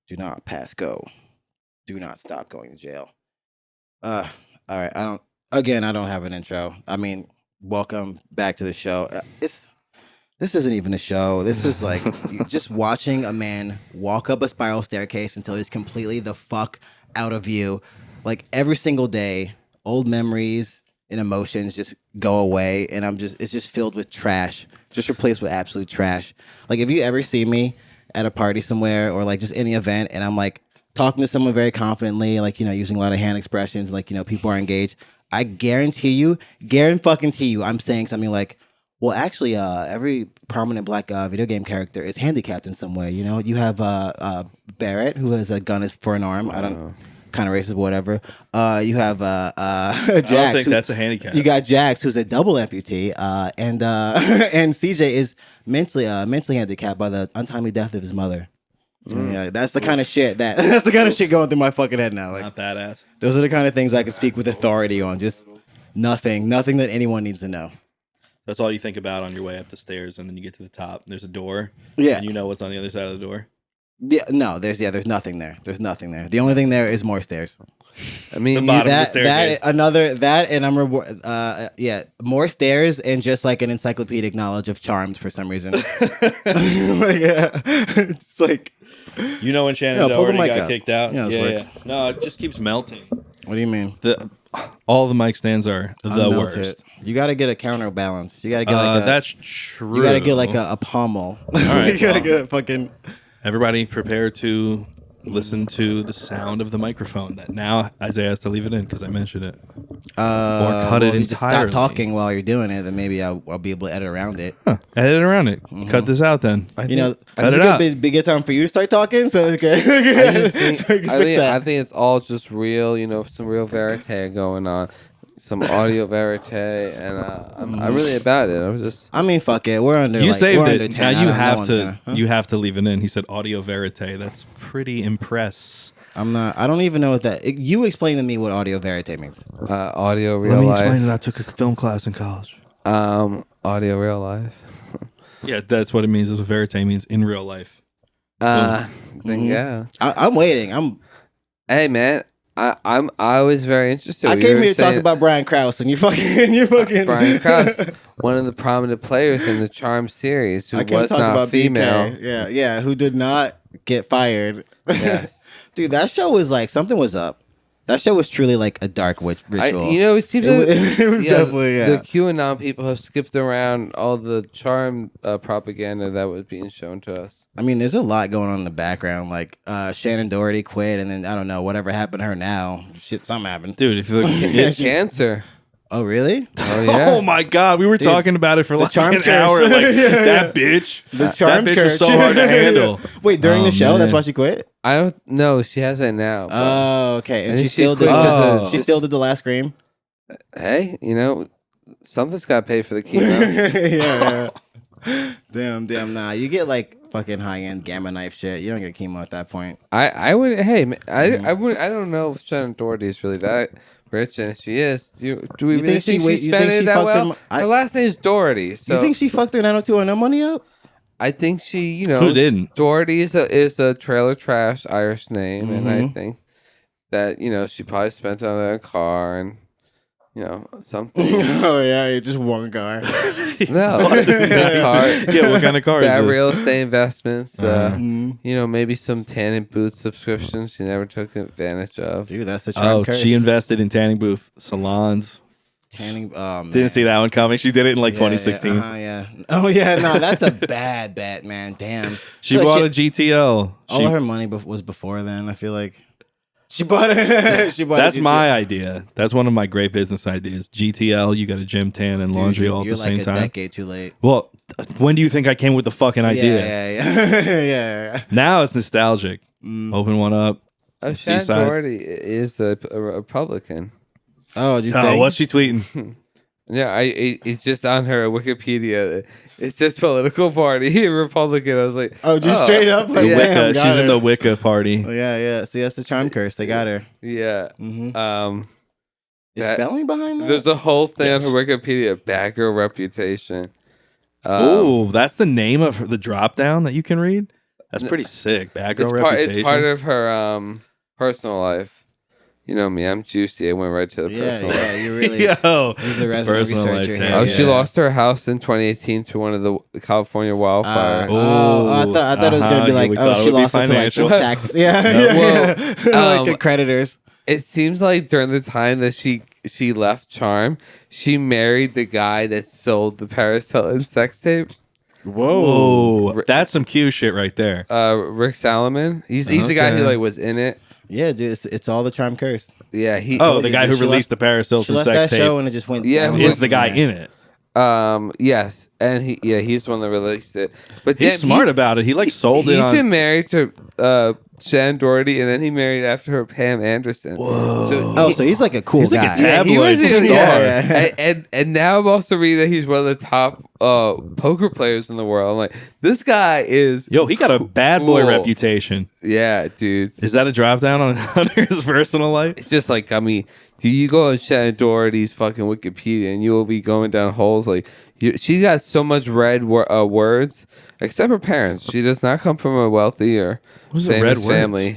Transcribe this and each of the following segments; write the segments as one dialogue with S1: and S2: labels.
S1: Do not pass go. Do not stop going to jail. All right. I don't have an intro. I mean, welcome back to the show. This isn't even a show. This is like just watching a man walk up a spiral staircase until he's completely the fuck out of view. Like every single day, old memories and emotions just go away, and it's just filled with trash, just replaced with absolute trash. Like if you ever see me at a party somewhere or like just any event, and I'm like talking to someone very confidently, like using a lot of hand expressions, like people are engaged. I guarantee you, I'm saying something like, well, actually, every prominent black video game character is handicapped in some way. You have Barrett, who has a gun for an arm. I don't kind of racist, but whatever. You have Jax.
S2: I don't think that's a handicap.
S1: You got Jax, who's a double amputee, and CJ is mentally handicapped by the untimely death of his mother. Yeah, that's the kind of shit going through my fucking head now. Like,
S2: not badass.
S1: Those are the kind of things I can speak with authority on. Just nothing that anyone needs to know.
S2: That's all you think about on your way up the stairs, and then you get to the top. There's a door.
S1: Yeah,
S2: and you know what's on the other side of the door.
S1: Yeah, no, there's nothing there. There's nothing there. The only thing there is more stairs.
S3: I mean,
S2: the bottom of the staircase.
S1: More stairs and just like an encyclopedic knowledge of charms for some reason. It's like,
S2: when Shannon already got kicked out.
S1: Yeah.
S2: No, it just keeps melting.
S1: What do you mean?
S2: All the mic stands are the worst.
S1: You got to get a counterbalance. You got to get like
S2: that's true.
S1: You got to get like a pommel.
S2: All right,
S1: you got to get a fucking.
S2: Everybody prepare to listen to the sound of the microphone. That now Isaiah has to leave it in because I mentioned it. Or cut it entirely.
S1: If you just stop talking while you're doing it, then maybe I'll be able to edit around it.
S2: Edit around it. Mm-hmm. Cut this out then.
S1: Cut it out. Be good time for you to start talking. So okay.
S3: I think it's all just real. Some real verite going on. Some audio verite, and I'm really about it.
S1: I mean, fuck it. We're under.
S2: You saved
S1: we're
S2: it.
S1: Under 10.
S2: Now you have to. You have to leave it in. He said audio verite. That's pretty impress.
S1: I'm not. I don't even know what that. You explain to me what audio verite means.
S3: Audio real life.
S2: Let me explain it. I took a film class in college.
S3: Audio real life.
S2: Yeah, that's what it means. What verite means in real life.
S3: Yeah.
S1: I'm waiting.
S3: Hey man. I was very interested.
S1: I came here to talk about Brian Krause, and you fucking
S3: Brian Krause, one of the prominent players in the Charm series, who was not female.
S1: BK. Yeah, who did not get fired.
S3: Yes,
S1: dude, that show was like something was up. That show was truly like a dark witch ritual.
S3: It seems
S1: it was definitely
S3: the QAnon people have skipped around all the Charm propaganda that was being shown to us.
S1: I mean, there's a lot going on in the background. Like Shannon Doherty quit, and then I don't know whatever happened to her now. Shit, something happened,
S2: dude. If you look,
S3: cancer.
S1: Oh really?
S3: Oh yeah.
S2: Oh my God, we were talking about it for like an hour. Like that bitch.
S1: The charm
S2: that bitch was so hard to handle.
S1: Wait, during the show, that's why she quit.
S3: I don't know. She has it now.
S1: Oh, okay. And she still did. She still did the last scream.
S3: Hey, something's got to pay for the chemo.
S1: yeah. Damn. Nah, you get like fucking high end gamma knife shit. You don't get chemo at that point.
S3: I would. Hey, I would. I don't know if Shannon Doherty is really that rich, and if she is, do we really think she spent it that well? Her last name is Doherty. So
S1: you think she fucked her 90210 money up?
S3: I think she,
S2: who didn't?
S3: Doherty is a trailer trash Irish name, and I think that she probably spent it on a car and something.
S1: Oh yeah, just one car.
S3: No, big car.
S2: Yeah, what kind of car is
S3: Bad
S2: this?
S3: real estate investments. Maybe some tanning booth subscriptions she never took advantage of.
S1: Dude, that's the charm curse.
S2: She invested in tanning booth salons.
S1: Tanning.
S2: Didn't see that one coming. She did it in 2016.
S1: Yeah. Oh yeah, no, that's a bad bet, man. Damn.
S2: She bought a GTL.
S1: All of her money was before then. I feel like she bought it.
S2: That's my idea. That's one of my great business ideas. GTL. You got a gym, tan, and laundry all at the same time.
S1: You're like a decade too late.
S2: Well, when do you think I came with the fucking idea?
S1: Yeah.
S2: Now it's nostalgic. Open one up.
S3: Shannon Doherty is a Republican.
S1: Oh, do you think?
S2: What's she tweeting?
S3: Yeah, it's just on her Wikipedia. It says political party, Republican. I was like,
S1: just straight up. Like,
S2: Wicca. She's in the Wicca party.
S1: Oh, yeah. See, that's the charm curse. They got her.
S3: Yeah.
S1: Mm-hmm. Is spelling behind that?
S3: There's a whole thing on her Wikipedia, bad girl reputation.
S2: That's the name of the drop down that you can read? That's pretty sick. Bad girl reputation.
S3: It's part of her personal life. You know me, I'm juicy. I went right to the personal life.
S1: Yeah, you really.
S2: Yo,
S1: He's a resident
S2: personal
S1: researcher.
S2: life
S1: Here.
S2: tag,
S3: She lost her house in 2018 to one of the California wildfires.
S1: I thought it was gonna be like, she lost it to like tax. Like creditors.
S3: It seems like during the time that she left Charm, she married the guy that sold the Paris Hilton sex tape.
S2: Whoa, that's some Q shit right there.
S3: Rick Salomon. He's the guy who like was in it.
S1: Yeah, dude, it's all the Charm curse.
S3: Yeah,
S2: the guy who released the Paris Hilton sex tape.
S1: Show and it just went.
S3: Yeah,
S2: is the guy in it?
S3: Yes, and he's the one that released it. But
S2: he's smart about it. He sold it.
S3: He's been married to Shannon Doherty, and then he married after her Pam Anderson.
S2: Whoa!
S1: So he's like a cool guy.
S2: Like a tabloid star.
S3: And now I'm also reading that he's one of the top poker players in the world. I'm like, this guy is.
S2: Yo, he got a bad boy reputation.
S3: Yeah, dude.
S2: Is that a drop down on his personal life?
S3: It's just like, I mean, do you go on Shannon Doherty's fucking Wikipedia and you will be going down holes like. She got so much red words, except her parents. She does not come from a wealthy or famous family.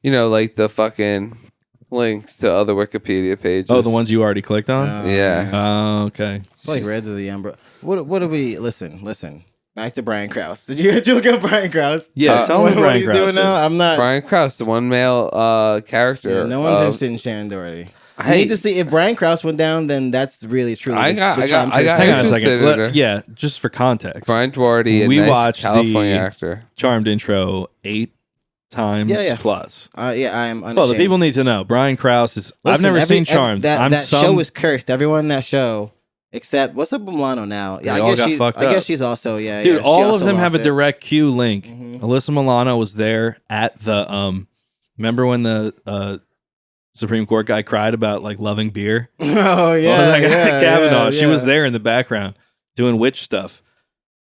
S3: You know, like the fucking links to other Wikipedia pages.
S2: Oh, the ones you already clicked on?
S3: Yeah.
S2: Oh, okay.
S1: It's like Reds of the Umbrella. What do we listen? Back to Brian Krause. Did you look up Brian Krause?
S2: Yeah, tell me what Brian
S1: he's
S2: Krause
S1: doing now. I'm not.
S3: Brian Krause, the one male character.
S1: Yeah, no one's interested in Shannon Doherty. I need to see if Brian Krause went down. Then that's really truly.
S3: I got
S2: hang on a second. Yeah, just for context.
S3: Brian Doherty, we watched California actor.
S2: Charmed intro 8 times plus.
S1: I am. Unashamed.
S2: Well, the people need to know. Brian Krause is. I've never seen Charmed.
S1: That show is cursed. Everyone in that show. Except, what's up with Milano now? Yeah, I guess she's also,
S2: Dude, all of them have a direct Q link. Mm-hmm. Alyssa Milano was there at the, remember when the Supreme Court guy cried about, like, loving beer?
S1: Oh, yeah.
S2: Kavanaugh. She was there in the background doing witch stuff.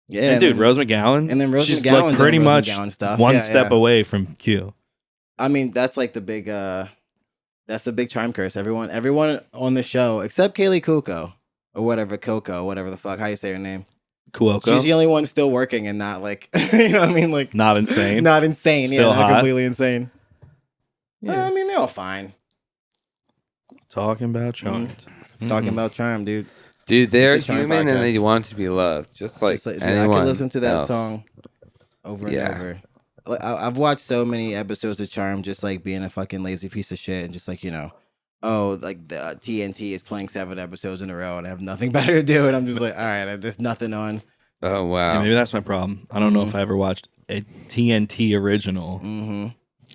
S1: Yeah.
S2: And dude, Rose McGowan.
S1: And then Rose
S2: she's
S1: McGowan's
S2: like pretty much
S1: stuff.
S2: one step away from Q.
S1: I mean, that's like the big, that's the big charm curse. Everyone on the show, except Kaylee Cuoco. Or whatever, Coco, whatever the fuck. How you say her name?
S2: Cuoco.
S1: She's the only one still working and not like, you know what I mean? Like,
S2: not insane.
S1: Not insane.
S2: Still
S1: not
S2: hot.
S1: Completely insane.
S2: Yeah.
S1: I mean, they're all fine.
S2: Talking about Charmed.
S1: Mm-hmm. Talking about Charm, dude.
S3: Dude, they're human and they want to be loved. Just like
S1: dude,
S3: anyone
S1: I could listen to that
S3: else.
S1: song over and over. Like, I've watched so many episodes of Charm just like being a fucking lazy piece of shit and just like, you know, oh, like the TNT is playing 7 episodes in a row and I have nothing better to do. And I'm just like, all right, there's nothing on.
S3: Oh, wow.
S2: Yeah, maybe that's my problem. I don't know if I ever watched a TNT original.
S1: Mm-hmm.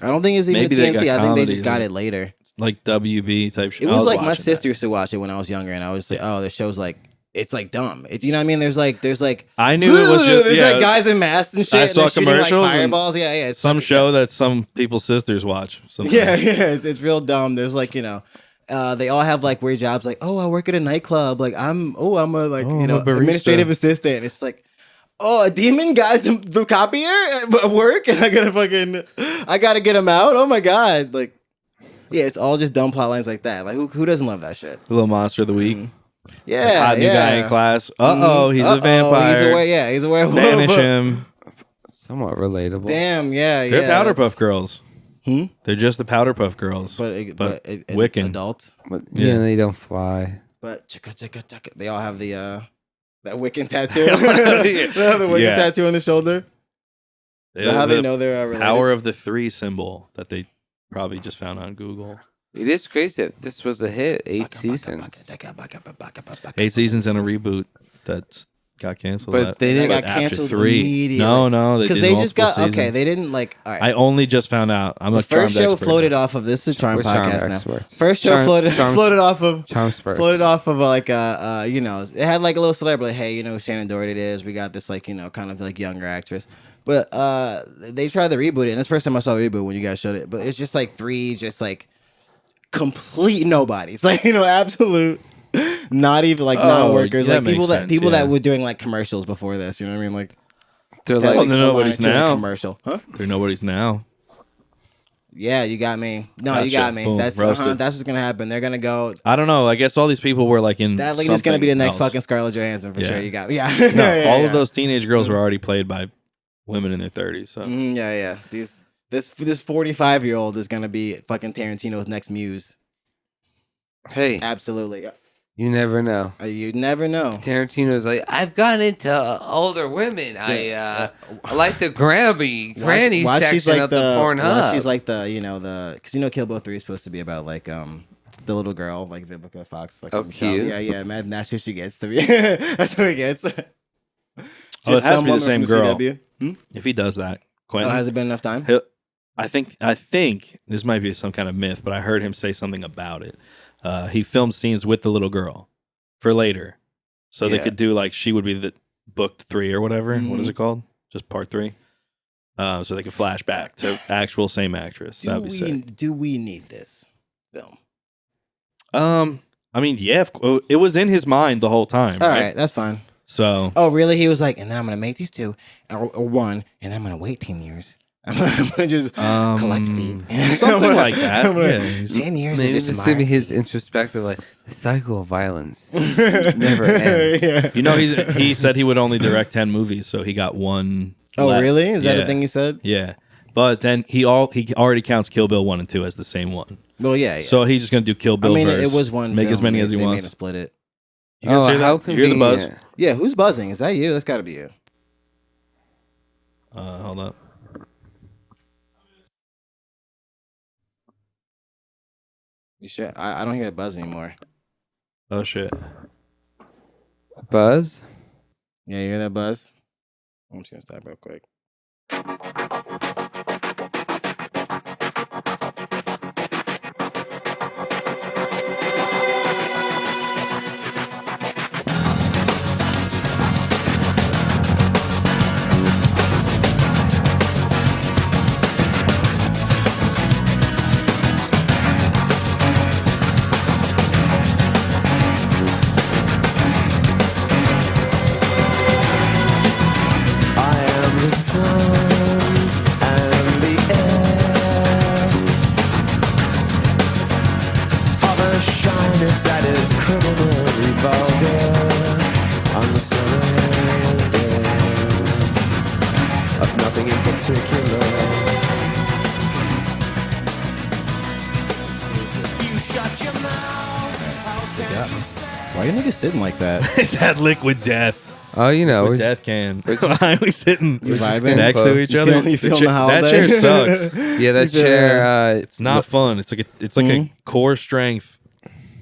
S1: I don't think it's even TNT. I think they just got it later.
S2: Like WB type shit.
S1: It was like my sister used to watch it when I was younger. And I was like, oh, the show's like, it's like dumb. You know what I mean? There's like
S2: I knew it was just
S1: there's like guys in masks and shit.
S2: I saw commercials,
S1: like fireballs. Yeah.
S2: It's some show that some people's sisters watch.
S1: Yeah. It's real dumb. There's like, you know, they all have like weird jobs. Like, oh, I work at a nightclub. Like, I'm a like administrative assistant. It's just like, oh, a demon got the copier at work, and I gotta get him out. Oh my god, like, yeah, it's all just dumb plot lines like that. Like, who doesn't love that shit?
S2: The little monster of the week.
S1: Yeah,
S2: hot new guy in class. He's a vampire.
S1: He's a werewolf.
S2: Banish him.
S3: Somewhat relatable.
S1: Damn, yeah.
S2: They're Powderpuff Girls.
S1: Hmm?
S2: They're just the Powderpuff Girls, but Wiccan
S1: adult.
S3: But they don't fly.
S1: But chicka, they all have the that Wiccan tattoo. They have the Wiccan tattoo on the shoulder. How they know they're related.
S2: Power of the 3 symbol that they probably just found on Google.
S3: It is crazy that this was a hit. 8 seasons.
S2: 8 seasons and a reboot that's got canceled.
S3: But they didn't
S1: got canceled 3.
S2: No,
S1: because they just got seasons. Okay. They didn't like. All right.
S2: I only just found out. I'm
S1: the
S2: a Charmed
S1: first show
S2: expert
S1: floated
S2: now.
S1: off of this is Charm podcast now.
S3: Experts.
S1: First show floated off of
S3: floated
S1: off of like you know, it had like a little celebrity. Hey, you know, Shannon Doherty it is. We got this like, you know, kind of like younger actress. But they tried to reboot it, and it's the first time I saw the reboot when you guys showed it. But it's just like 3 just like complete nobodies, like, you know, absolute. Not even like non-workers, like people that were doing like commercials before this. You know what I mean? Like
S3: they're like
S2: they're nobody's now.
S1: Commercial, huh?
S2: They're nobody's now.
S1: Yeah, you got me. No,
S2: gotcha.
S1: you got me.
S2: Boom.
S1: That's what's gonna happen. They're gonna go.
S2: I don't know. I guess all these people were like in.
S1: That like is gonna be the next fucking Scarlett Johansson for sure. You got me. Yeah.
S2: No, all of those teenage girls were already played by women in their 30s. So
S1: Yeah. This 45-year-old is gonna be fucking Tarantino's next muse.
S3: Hey,
S1: Absolutely.
S3: you never know.
S1: You never know.
S3: Tarantino's like, I've gone into older women. I like the granny section of the Pornhub.
S1: She's like because Kill Bill 3 is supposed to be about like the little girl like Vivica Fox. Fucking
S3: cute.
S1: Yeah. Imagine that's who she gets to be. That's who he gets.
S2: it has to be the same girl. If he does that, Quentin,
S1: has it been enough time?
S2: I think this might be some kind of myth, but I heard him say something about it. He filmed scenes with the little girl for later, so they could do like she would be the booked 3 or whatever. Mm-hmm. What is it called? Just part 3. So they could flash back to actual same actress. That'd be sick.
S1: Do we need this film?
S2: I mean, yeah, it was in his mind the whole time.
S1: All right, that's fine.
S2: So,
S1: oh really? He was like, and then I'm gonna make these 2 or 1, and then I'm gonna wait 10 years. I'm gonna just collect feet.
S2: Something like that.
S1: 10 years.
S3: Maybe this is his introspective, like the cycle of violence never ends.
S1: Yeah.
S2: He said he would only direct 10 movies, so he got 1.
S1: Oh,
S2: left.
S1: really? Is that a thing he said?
S2: Yeah, but then he already counts Kill Bill 1 and 2 as the same one.
S1: Well, yeah.
S2: So he's just gonna do Kill Bill.
S1: It was one.
S2: Make
S1: film.
S2: as many as he
S1: they
S2: wants.
S1: Made him split it.
S2: You guys hear that?
S3: How
S2: You hear the buzz?
S3: convenient.
S1: Yeah, who's buzzing? Is that you? That's got to be you.
S2: Hold up.
S1: You sure? I don't hear the buzz anymore.
S2: Oh shit!
S3: Buzz?
S1: Yeah, you hear that buzz? I'm just gonna stop real quick. Why are you niggas sitting like that?
S2: That liquid death.
S3: Oh, we're
S2: death can. Why are we sitting
S1: vibing
S2: next to each other?
S1: You feel the holiday?
S2: That chair sucks.
S3: Yeah, that chair.
S2: It's not fun. It's like a core strength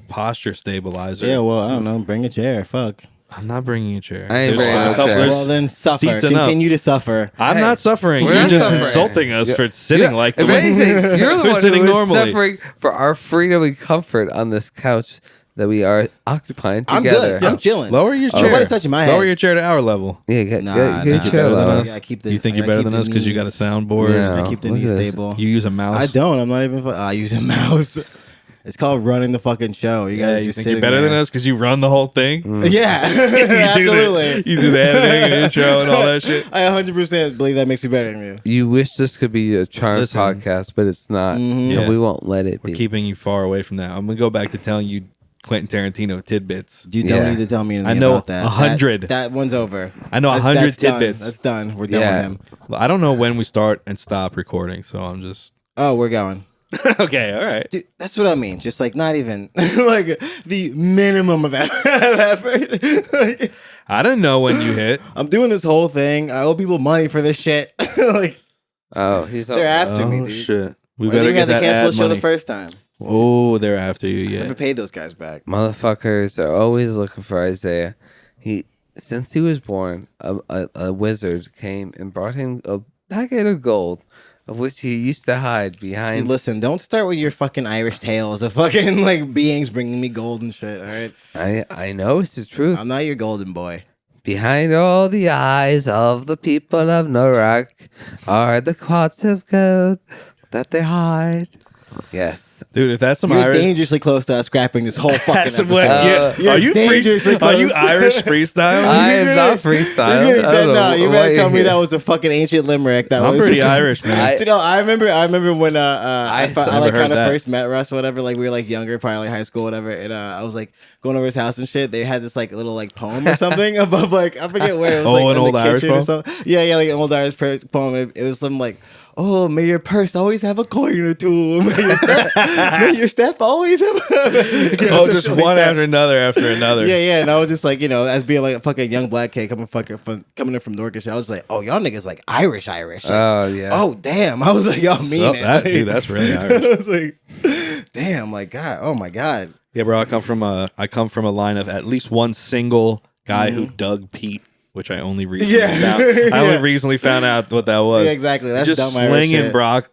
S2: posture stabilizer.
S1: Yeah, well, I don't know. Bring a chair. Fuck.
S2: I'm not bringing a chair.
S3: I ain't bringing no chair.
S1: Well, then suffer.
S2: Seats
S1: Continue to suffer.
S2: I'm not suffering.
S3: We're
S2: You're
S3: not
S2: just
S3: suffering.
S2: insulting us for sitting like the
S3: If
S2: way
S3: anything, you're the
S2: we're
S3: one
S2: sitting
S3: who is
S2: normally.
S3: suffering for our freedom and comfort on this couch that we are occupying
S1: I'm
S3: together.
S1: good. I'm chilling.
S2: Lower your chair.
S1: Nobody's touching my head.
S2: Lower your chair to our level.
S3: Yeah, get
S1: Nah,
S3: your
S2: You
S3: chair
S2: better than
S3: lower.
S2: us?
S1: I keep
S2: You think you're better than us because you got a soundboard?
S3: Yeah.
S1: I keep the
S3: Look
S1: knees
S3: at this.
S1: stable.
S2: You use a mouse?
S1: I don't. I'm not even. I use a mouse. It's called running the fucking show. You guys
S2: you
S1: just
S2: think you're
S1: sitting
S2: better
S1: there.
S2: than us because you run the whole thing?
S1: Yeah, absolutely.
S2: You do the editing and intro and all that shit.
S1: I 100% believe that makes me better than you.
S3: You wish this could be a charm
S2: Listen.
S3: podcast, but it's not.
S1: Mhm.
S3: And we won't let it
S2: We're
S3: be.
S2: keeping you far away from that. I'm gonna go back to telling you Quentin Tarantino tidbits.
S1: You don't
S3: Yeah.
S1: need to tell me anything
S2: I know
S1: about that.
S2: 100.
S1: That one's over.
S2: I know 100
S1: That's done.
S2: tidbits.
S1: That's done. We're done
S3: Yeah.
S1: with him.
S2: I don't know when we start and stop recording, so I'm just
S1: Oh, we're going.
S2: okay. All right.
S1: Dude, that's what I mean. Just like not even like the minimum of effort. Like,
S2: I didn't know when you hit.
S1: I'm doing this whole thing. I owe people money for this shit. Like
S3: Oh, he's
S1: they're after me,
S2: Oh
S1: dude.
S2: shit. We
S1: I think
S2: better
S1: we
S2: get
S1: had to
S2: that
S1: cancel
S2: ad
S1: the show
S2: money.
S1: the first time.
S2: Oh, they're after you.
S1: I
S2: Yeah.
S1: never paid those guys back.
S3: Motherfuckers are always looking for Isaiah. Since he was born, a wizard came and brought him a packet of gold, of which he used to hide behind.
S1: Dude, listen, don't start with your fucking Irish tales of fucking like beings bringing me gold and shit. All right,
S3: I know it's the truth.
S1: I'm not your golden boy.
S3: Behind all the eyes of the people of Norak are the quads of gold that they hide. Yes.
S2: Dude, if that's some
S1: You're
S2: Irish,
S1: dangerously close to us scrapping this whole fucking
S2: that's
S1: episode.
S2: what, yeah.
S1: You're
S2: Are you
S1: dangerously
S2: are you
S1: close.
S2: Irish freestyle?
S3: I am not freestyle.
S1: You're gonna, no, you better tell me that was a fucking ancient limerick. That
S2: I'm
S1: was
S2: pretty Irish, man.
S1: You know, I remember when I
S2: never
S1: like
S2: heard
S1: kind of
S2: that.
S1: first met Russ, whatever. Like we were like younger, probably like high school, whatever. And I was like going over his house and shit. They had this like little like poem or something above like I forget where it was.
S2: Oh,
S1: like
S2: an
S1: in
S2: old
S1: the
S2: Irish
S1: kitchen or
S2: poem?
S1: something. Yeah, like an old Irish poem. It was something like, "Oh, may your purse always have a coin or two. May your step always have."
S2: Oh, just one after another after another.
S1: Yeah. And I was just like, you know, as being like a fucking young black kid coming in from North and shit, I was like, oh, y'all niggas like Irish. Like,
S3: Oh yeah.
S1: oh damn. I was like, y'all mean
S2: So,
S1: it.
S2: that,
S1: Like,
S2: dude, that's really Irish.
S1: I was like, damn, like God, oh my God.
S2: Yeah, bro. I come from a line of at least one single guy who dug peat, which I only recently found. I only recently found out what that was.
S1: Yeah, exactly. That's
S2: You're just
S1: dumb Irish
S2: slinging
S1: shit.
S2: Brock.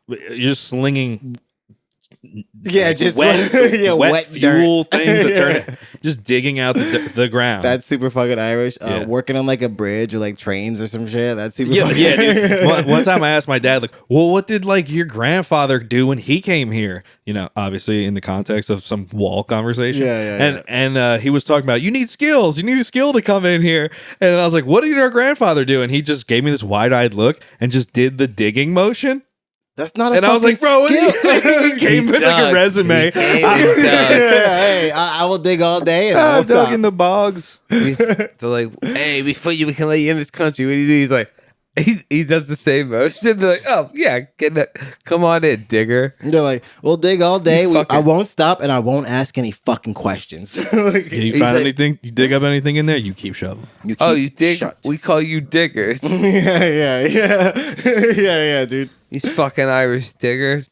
S2: You're just slinging.
S1: Yeah, just
S2: wet,
S1: wet
S2: fuel
S1: dirt.
S2: things that
S1: Yeah.
S2: turn, just digging out the ground.
S1: That's super fucking Irish.
S2: Yeah.
S1: Working on like a bridge or like trains or some shit. That's super
S2: yeah,
S1: fucking
S2: yeah. Dude. One time I asked my dad, like, "Well, what did like your grandfather do when he came here?" You know, obviously in the context of some wall conversation. And he was talking about you need skills. You need a skill to come in here. And I was like, "What did your grandfather do?" And he just gave me this wide-eyed look and just did the digging motion.
S1: That's not a
S2: And I was like,
S1: fucking
S2: bro, what
S1: skill.
S2: he came with like a resume.
S1: Hey, I will dig all day. And I
S2: I'm
S1: will
S2: dug
S1: stop.
S2: in the bogs.
S3: They're like, hey, before we can let you in this country, what do you do? He's like, he does the same motion. They're like, oh yeah, come on in, digger.
S1: They're like, we'll dig all day.
S3: You fucking-
S1: I won't stop and I won't ask any fucking questions. Like,
S2: Yeah, you
S3: He's
S2: find
S3: like-
S2: anything? You dig up anything in there? You keep shoveling.
S1: you
S3: Oh,
S1: keep
S3: you dig?
S1: shut.
S3: We call you diggers.
S1: yeah, dude.
S3: These fucking Irish diggers.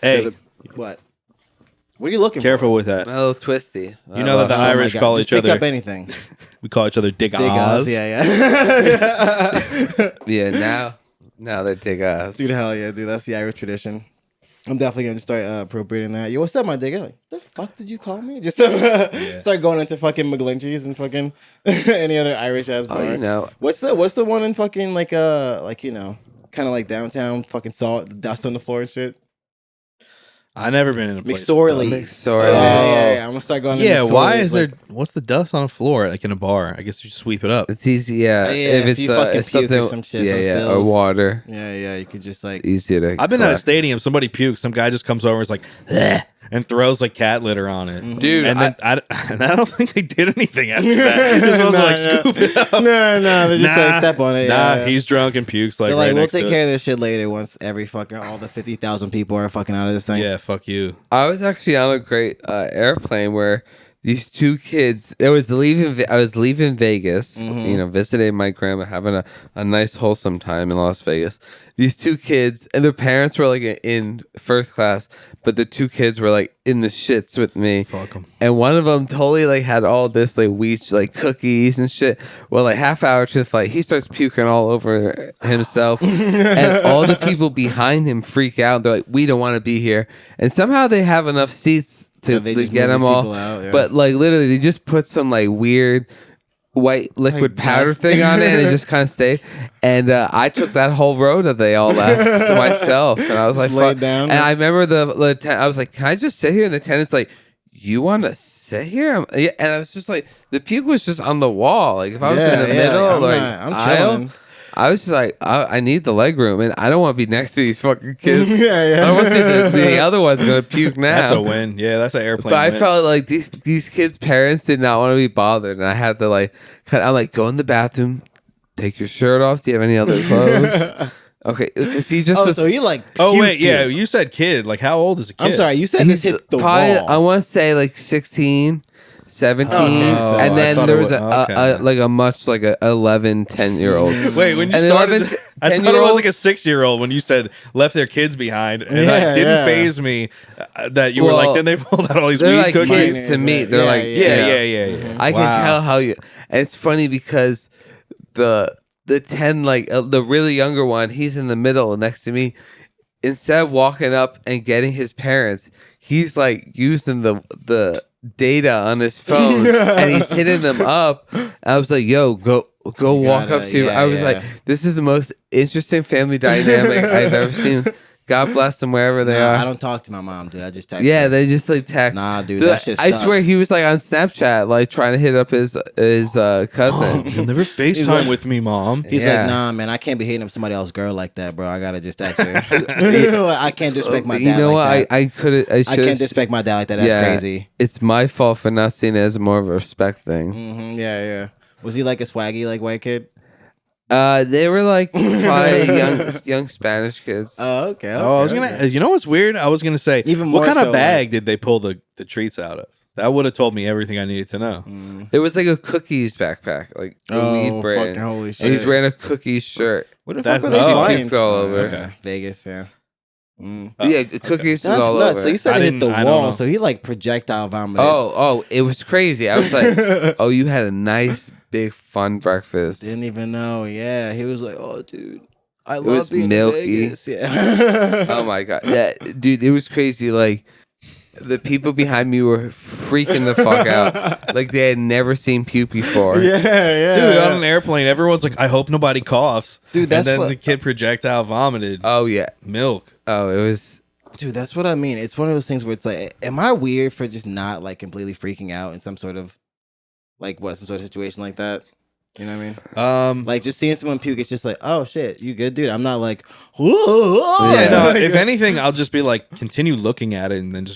S2: Hey,
S1: What? What are you looking
S2: careful
S1: for?
S2: with that.
S3: A little twisty.
S2: You know that the
S1: Oh my
S2: Irish
S1: God.
S2: call
S1: Just
S2: each
S1: pick
S2: other.
S1: up anything.
S2: We call each other dig
S1: Dig us. Yeah.
S3: Yeah, now they're diggers.
S1: Dude, hell yeah, dude. That's the Irish tradition. I'm definitely gonna start appropriating that. Yo, what's up, my digger? Like, the fuck did you call me? Just start going into fucking McGlinchey's and fucking any other Irish ass bar.
S3: Oh, you know.
S1: What's the one in fucking like you know, kind of like downtown, fucking salt, the dust on the floor and shit.
S2: I never been in a place.
S1: McSorley.
S3: McSorley.
S1: Yeah. I'm gonna start going.
S2: Yeah,
S1: to
S2: why
S1: McSorley's,
S2: is there? What's the dust on the floor like in a bar? I guess you sweep it up.
S3: It's easy, yeah.
S1: If
S3: If
S1: you fucking
S3: it's
S1: puke or
S3: something,
S1: some shit,
S3: yeah,
S1: some
S3: yeah, or
S1: spills.
S3: water.
S1: Yeah. You could just like.
S3: It's easier to.
S2: I've been at a
S3: collect.
S2: stadium. Somebody pukes. Some guy just comes over and is like, "Ugh," and throws like cat litter on it.
S3: Dude,
S2: And then and I don't think they did anything after that. They're supposed to like scoop it up.
S1: No, they just like step on it.
S2: Nah,
S1: yeah.
S2: he's drunk and pukes like
S1: They're
S2: right
S1: like, we'll
S2: next
S1: take
S2: to
S1: care
S2: it.
S1: of this shit later once all the 50,000 people are fucking out of this thing.
S2: Yeah, fuck you.
S3: I was actually on a great airplane where these two kids. I was leaving Vegas. You know, visiting my grandma, having a nice wholesome time in Las Vegas. These two kids and their parents were like in first class, but the two kids were like in the shits with me.
S2: Fuck 'em.
S3: And one of them totally like had all this like wheat like cookies and shit. Well, like half hour to the flight, he starts puking all over himself, and all the people behind him freak out. They're like, "We don't want to be here," and somehow they have enough seats to
S1: they
S3: to
S1: just
S3: get
S1: move
S3: them
S1: these
S3: all.
S1: people out, yeah.
S3: But like literally, they just put some like weird white liquid
S1: Like
S3: powder
S1: dust.
S3: thing on it, and it just kind of stayed. And I took that whole row that they all left to myself, and I was like,
S1: Just laid
S3: "Fuck."
S1: down.
S3: And I remember the I was like, "Can I just sit here?" And the tenant's like, "You want to sit here?" Yeah, and I was just like, the puke was just on the wall. Like if I was in the middle,
S1: I'm
S3: aisle,
S1: chilling.
S3: I was just like, I need the leg room, and I don't want to be next to these fucking kids.
S1: Yeah.
S3: I don't want to see the other one's gonna puke now.
S2: That's a win. Yeah, that's an airplane.
S3: But I
S2: win.
S3: felt like these kids' parents did not want to be bothered, and I had to like, I'm like, go in the bathroom, take your shirt off. Do you have any other clothes? Okay, because he just.
S1: Oh,
S3: was-
S1: so he like.
S2: Oh wait,
S1: puked
S2: yeah,
S1: you.
S2: you said kid. Like how old is a kid?
S1: I'm sorry, you said this
S3: he's
S1: hit the
S3: probably,
S1: wall.
S3: I want to say like 16, 17,
S1: Oh,
S3: and
S2: I
S3: then
S2: thought
S3: there
S2: it
S3: was
S2: was- okay.
S3: like a much like a 11, 10-year-old.
S2: Wait, when you
S3: An
S2: started,
S3: 11,
S2: I thought it
S3: 10-year-old?
S2: was like a 6-year-old when you said left their kids behind, and
S1: Yeah,
S2: like didn't
S1: yeah.
S2: phase me that you were
S3: Well,
S2: like, then they pulled out all these
S3: They're
S2: weed
S3: like
S2: cookies.
S3: kids to me. They're
S1: Yeah,
S3: like,
S1: yeah.
S2: Yeah.
S3: I
S2: Wow.
S3: can tell how you. And it's funny because the 10 like the really younger one, he's in the middle next to me. Instead of walking up and getting his parents, he's like using the data on his phone and he's hitting them up. I was like, "Yo, go walk
S1: gotta-
S3: up to."
S1: yeah,
S3: I was
S1: yeah.
S3: like, "This is the most interesting family dynamic I've ever seen." God bless them wherever they
S1: Nah,
S3: are.
S1: I don't talk to my mom, dude. I just text
S3: Yeah,
S1: her.
S3: they just like text.
S1: Nah, dude, that shit's
S3: I swear
S1: sus.
S3: he was like on Snapchat, like trying to hit up his cousin.
S2: You'll never FaceTime
S1: like-
S2: with me, Mom.
S1: He's
S3: Yeah.
S1: like, nah, man, I can't be hating somebody else's girl like that, bro. I gotta just text her. I can't disrespect my dad.
S3: You know
S1: like
S3: what?
S1: That.
S3: I couldn't. I
S1: I
S3: should.
S1: can't disrespect my dad like that. That's crazy.
S3: It's my fault for not seeing it as more of a respect thing.
S1: Yeah. Was he like a swaggy like white kid?
S3: They were like probably young Spanish kids.
S1: Oh, okay.
S2: I was gonna. You know what's weird? I was gonna say,
S1: Even
S2: what
S1: more
S2: kind
S1: so,
S2: of bag did they pull the treats out of? That would have told me everything I needed to know.
S3: It was like a cookies backpack, like a weed brand.
S1: Fucking holy shit.
S3: And he's wearing a cookies shirt.
S1: What the
S2: That's-
S1: fuck were they
S2: oh.
S1: flying?
S3: Cookies all over.
S2: Okay.
S1: Vegas, yeah.
S3: Yeah, cookies
S1: That's
S3: is all
S1: nuts.
S3: over.
S1: So you said
S2: I
S1: it hit
S2: didn't-
S1: the
S2: I don't know.
S1: wall, so he like projectile vomited.
S3: Oh, it was crazy. I was like, oh, you had a nice, big, fun breakfast.
S1: Didn't even know. Yeah, he was like, "Oh, dude, I love
S3: was
S1: being
S3: milky.
S1: in Vegas." Yeah.
S3: Oh my god, yeah, dude, it was crazy. Like the people behind me were freaking the fuck out. Like they had never seen puke before.
S1: yeah.
S2: Dude, on an airplane, everyone's like, "I hope nobody coughs."
S1: Dude, that's
S2: and then
S1: what-
S2: the kid projectile vomited
S3: Oh yeah.
S2: milk.
S3: Oh, it was.
S1: Dude, that's what I mean. It's one of those things where it's like, am I weird for just not like completely freaking out in some sort of some sort of situation like that? You know what I mean? Like just seeing someone puke, it's just like, oh shit, you good, dude? I'm not like, whoa.
S2: Yeah, no. If anything, I'll just be like, continue looking at it, and then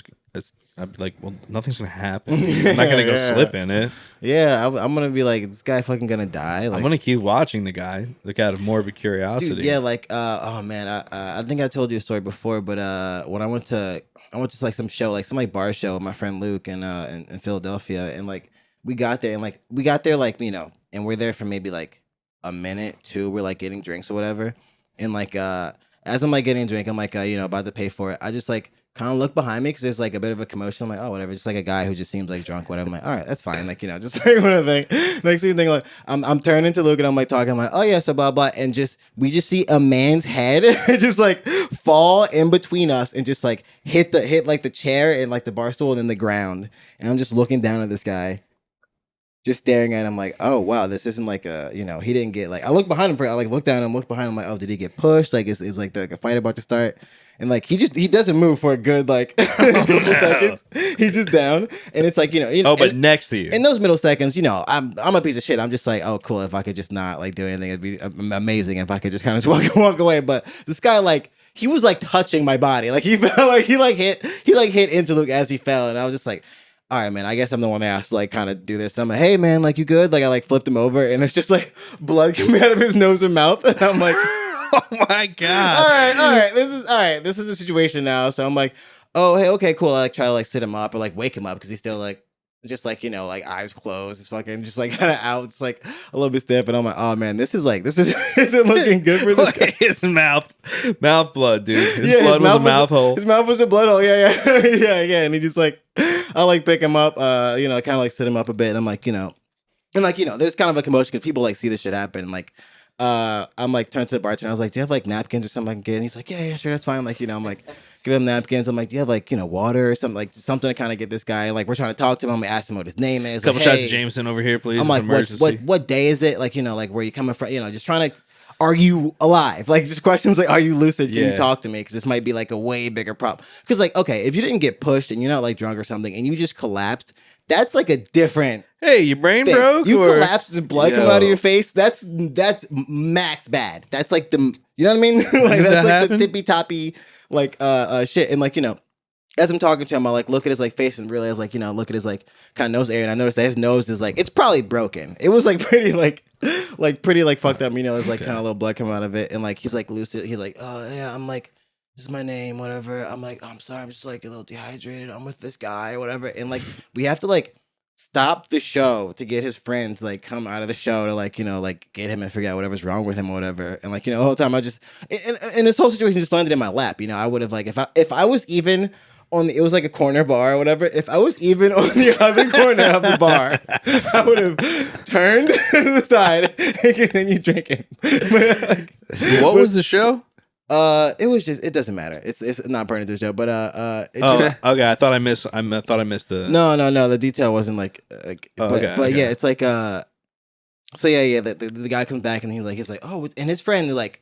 S2: I'd be like, well, nothing's gonna happen. I'm not gonna go
S1: Yeah.
S2: slip in it.
S1: Yeah, I'm gonna be like, this guy fucking gonna die. Like,
S2: I'm gonna keep watching the guy, like out of morbid curiosity.
S1: dude, yeah, like, oh man, I think I told you a story before, but when I went to like some show, like some like bar show with my friend Luke in Philadelphia, and like we got there like and we're there for maybe like a minute, two, we're like getting drinks or whatever, and like as I'm like getting a drink, I'm like about to pay for it, I just like kind of look behind me because there's like a bit of a commotion. I'm like, oh, whatever, just like a guy who just seems like drunk, whatever. I'm like, all right, that's fine, like just like one thing. Next thing, like I'm turning to Luke and I'm like talking, I'm like, oh yeah, so blah blah, and we just see a man's head just like fall in between us and just like hit like the chair and like the bar stool and then the ground, and I'm just looking down at this guy, just staring at him like, oh wow, this isn't like he didn't get like, I look behind him I like look down and look behind him like, oh, did he get pushed? Like is like the fight about to start? And like he doesn't move for a good like couple seconds. He's just down, and it's like
S2: Oh, but next to you.
S1: in those middle seconds, I'm a piece of shit. I'm just like, oh cool, if I could just not like do anything, it'd be amazing if I could just kind of walk away. But this guy like he was like touching my body, like he felt like he hit into Luke as he fell, and I was just like, all right, man, I guess I'm the one that has to like kind of do this. And I'm like, hey man, like you good? Like I like flipped him over, and it's just like blood coming out of his nose and mouth, and I'm like.
S2: Oh my god!
S1: All right. This is a situation now. So I'm like, oh hey, okay, cool. I like try to like sit him up or like wake him up because he's still like, just like like eyes closed. It's fucking just like kind of out. It's like a little bit stiff. And I'm like, oh man, this isn't looking good for this guy.
S2: His mouth blood, dude. His blood was a mouth hole.
S1: His mouth was a blood hole. Yeah. And he just like, I like pick him up. Kind of like sit him up a bit. And I'm like, there's kind of a commotion because people like see this shit happen. And like. I'm like turned to the bartender. I was like, "Do you have like napkins or something I can get?" And he's like, "Yeah, sure, that's fine." Like, I'm like, give him napkins. I'm like, "Do you have like water or something to kind of get this guy?" Like, we're trying to talk to him. I'm like, ask him what his name is.
S2: Couple
S1: like,
S2: shots
S1: hey.
S2: of Jameson over here, please.
S1: I'm like, what day is it? Like, like where you coming from? Just trying to. Are you alive? Like, just questions like, are you lucid? Can you talk to me? Because this might be like a way bigger problem. Because like, okay, if you didn't get pushed and you're not like drunk or something, and you just collapsed, that's like a different.
S2: Hey, your brain
S1: thing.
S2: broke?
S1: You
S2: or?
S1: collapsed, the blood come out of your face. That's max bad. That's like the, you know what I mean? Like that's like
S2: happen?
S1: the tippy toppy like shit. And like as I'm talking to him, I like look at his like face and realize like look at his like kind of nose area, and I noticed that his nose is like it's probably broken. It was like pretty like pretty like fucked up. There's like kind of a little blood coming out of it, and like he's like lucid. He's like, oh yeah, I'm like. This is my name, whatever. I'm like, oh, I'm sorry, I'm just like a little dehydrated. I'm with this guy, whatever. And like, we have to like stop the show to get his friends to like come out of the show to like, like get him and figure out whatever's wrong with him or whatever. And like, the whole time I just, and this whole situation just landed in my lap. I would have like, if I was even on it was like a corner bar or whatever. If I was even on the other corner of the bar, I would have turned to the side and continued drinking. Like,
S2: What was the show?
S1: It was just. It doesn't matter. It's not pertinent to the show, but
S2: okay. I thought I missed the.
S1: No. The detail wasn't like. But
S2: okay.
S1: yeah, it's like So yeah. The guy comes back and he's like, oh, and his friend like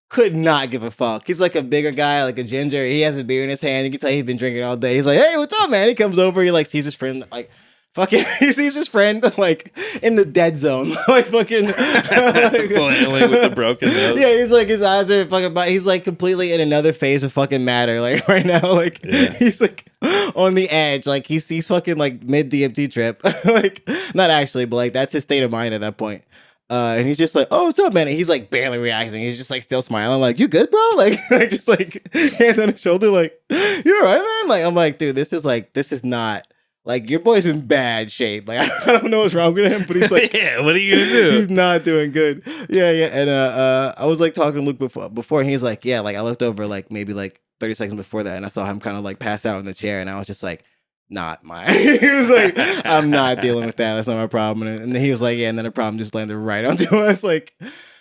S1: could not give a fuck. He's like a bigger guy, like a ginger. He has a beer in his hand. You can tell he's been drinking all day. He's like, hey, what's up, man? He comes over. He like sees his friend like fucking. He sees his friend like in the dead zone, like fucking
S2: flailing with the broken nose.
S1: Yeah, he's like his eyes are fucking. He's like completely in another phase of fucking matter. Like right now, like he's like on the edge. Like he's fucking like mid DMT trip. Like not actually, but like that's his state of mind at that point. And he's just like, oh, what's up, man? And he's like barely reacting. He's just like still smiling, like, you good, bro? Like just like hands on his shoulder, like, you all right, man? Like I'm like, dude, this is not like your boy's in bad shape. Like I don't know what's wrong with him, but he's like,
S2: yeah, what are you gonna do?
S1: He's not doing good. Yeah. And I was like talking to Luke before, and he's like, yeah, like I looked over like maybe like 30 seconds before that, and I saw him kind of like pass out in the chair, and I was just like, not mine. He was like, I'm not dealing with that. That's not my problem. And then he was like, yeah, and then the problem just landed right onto us. Like,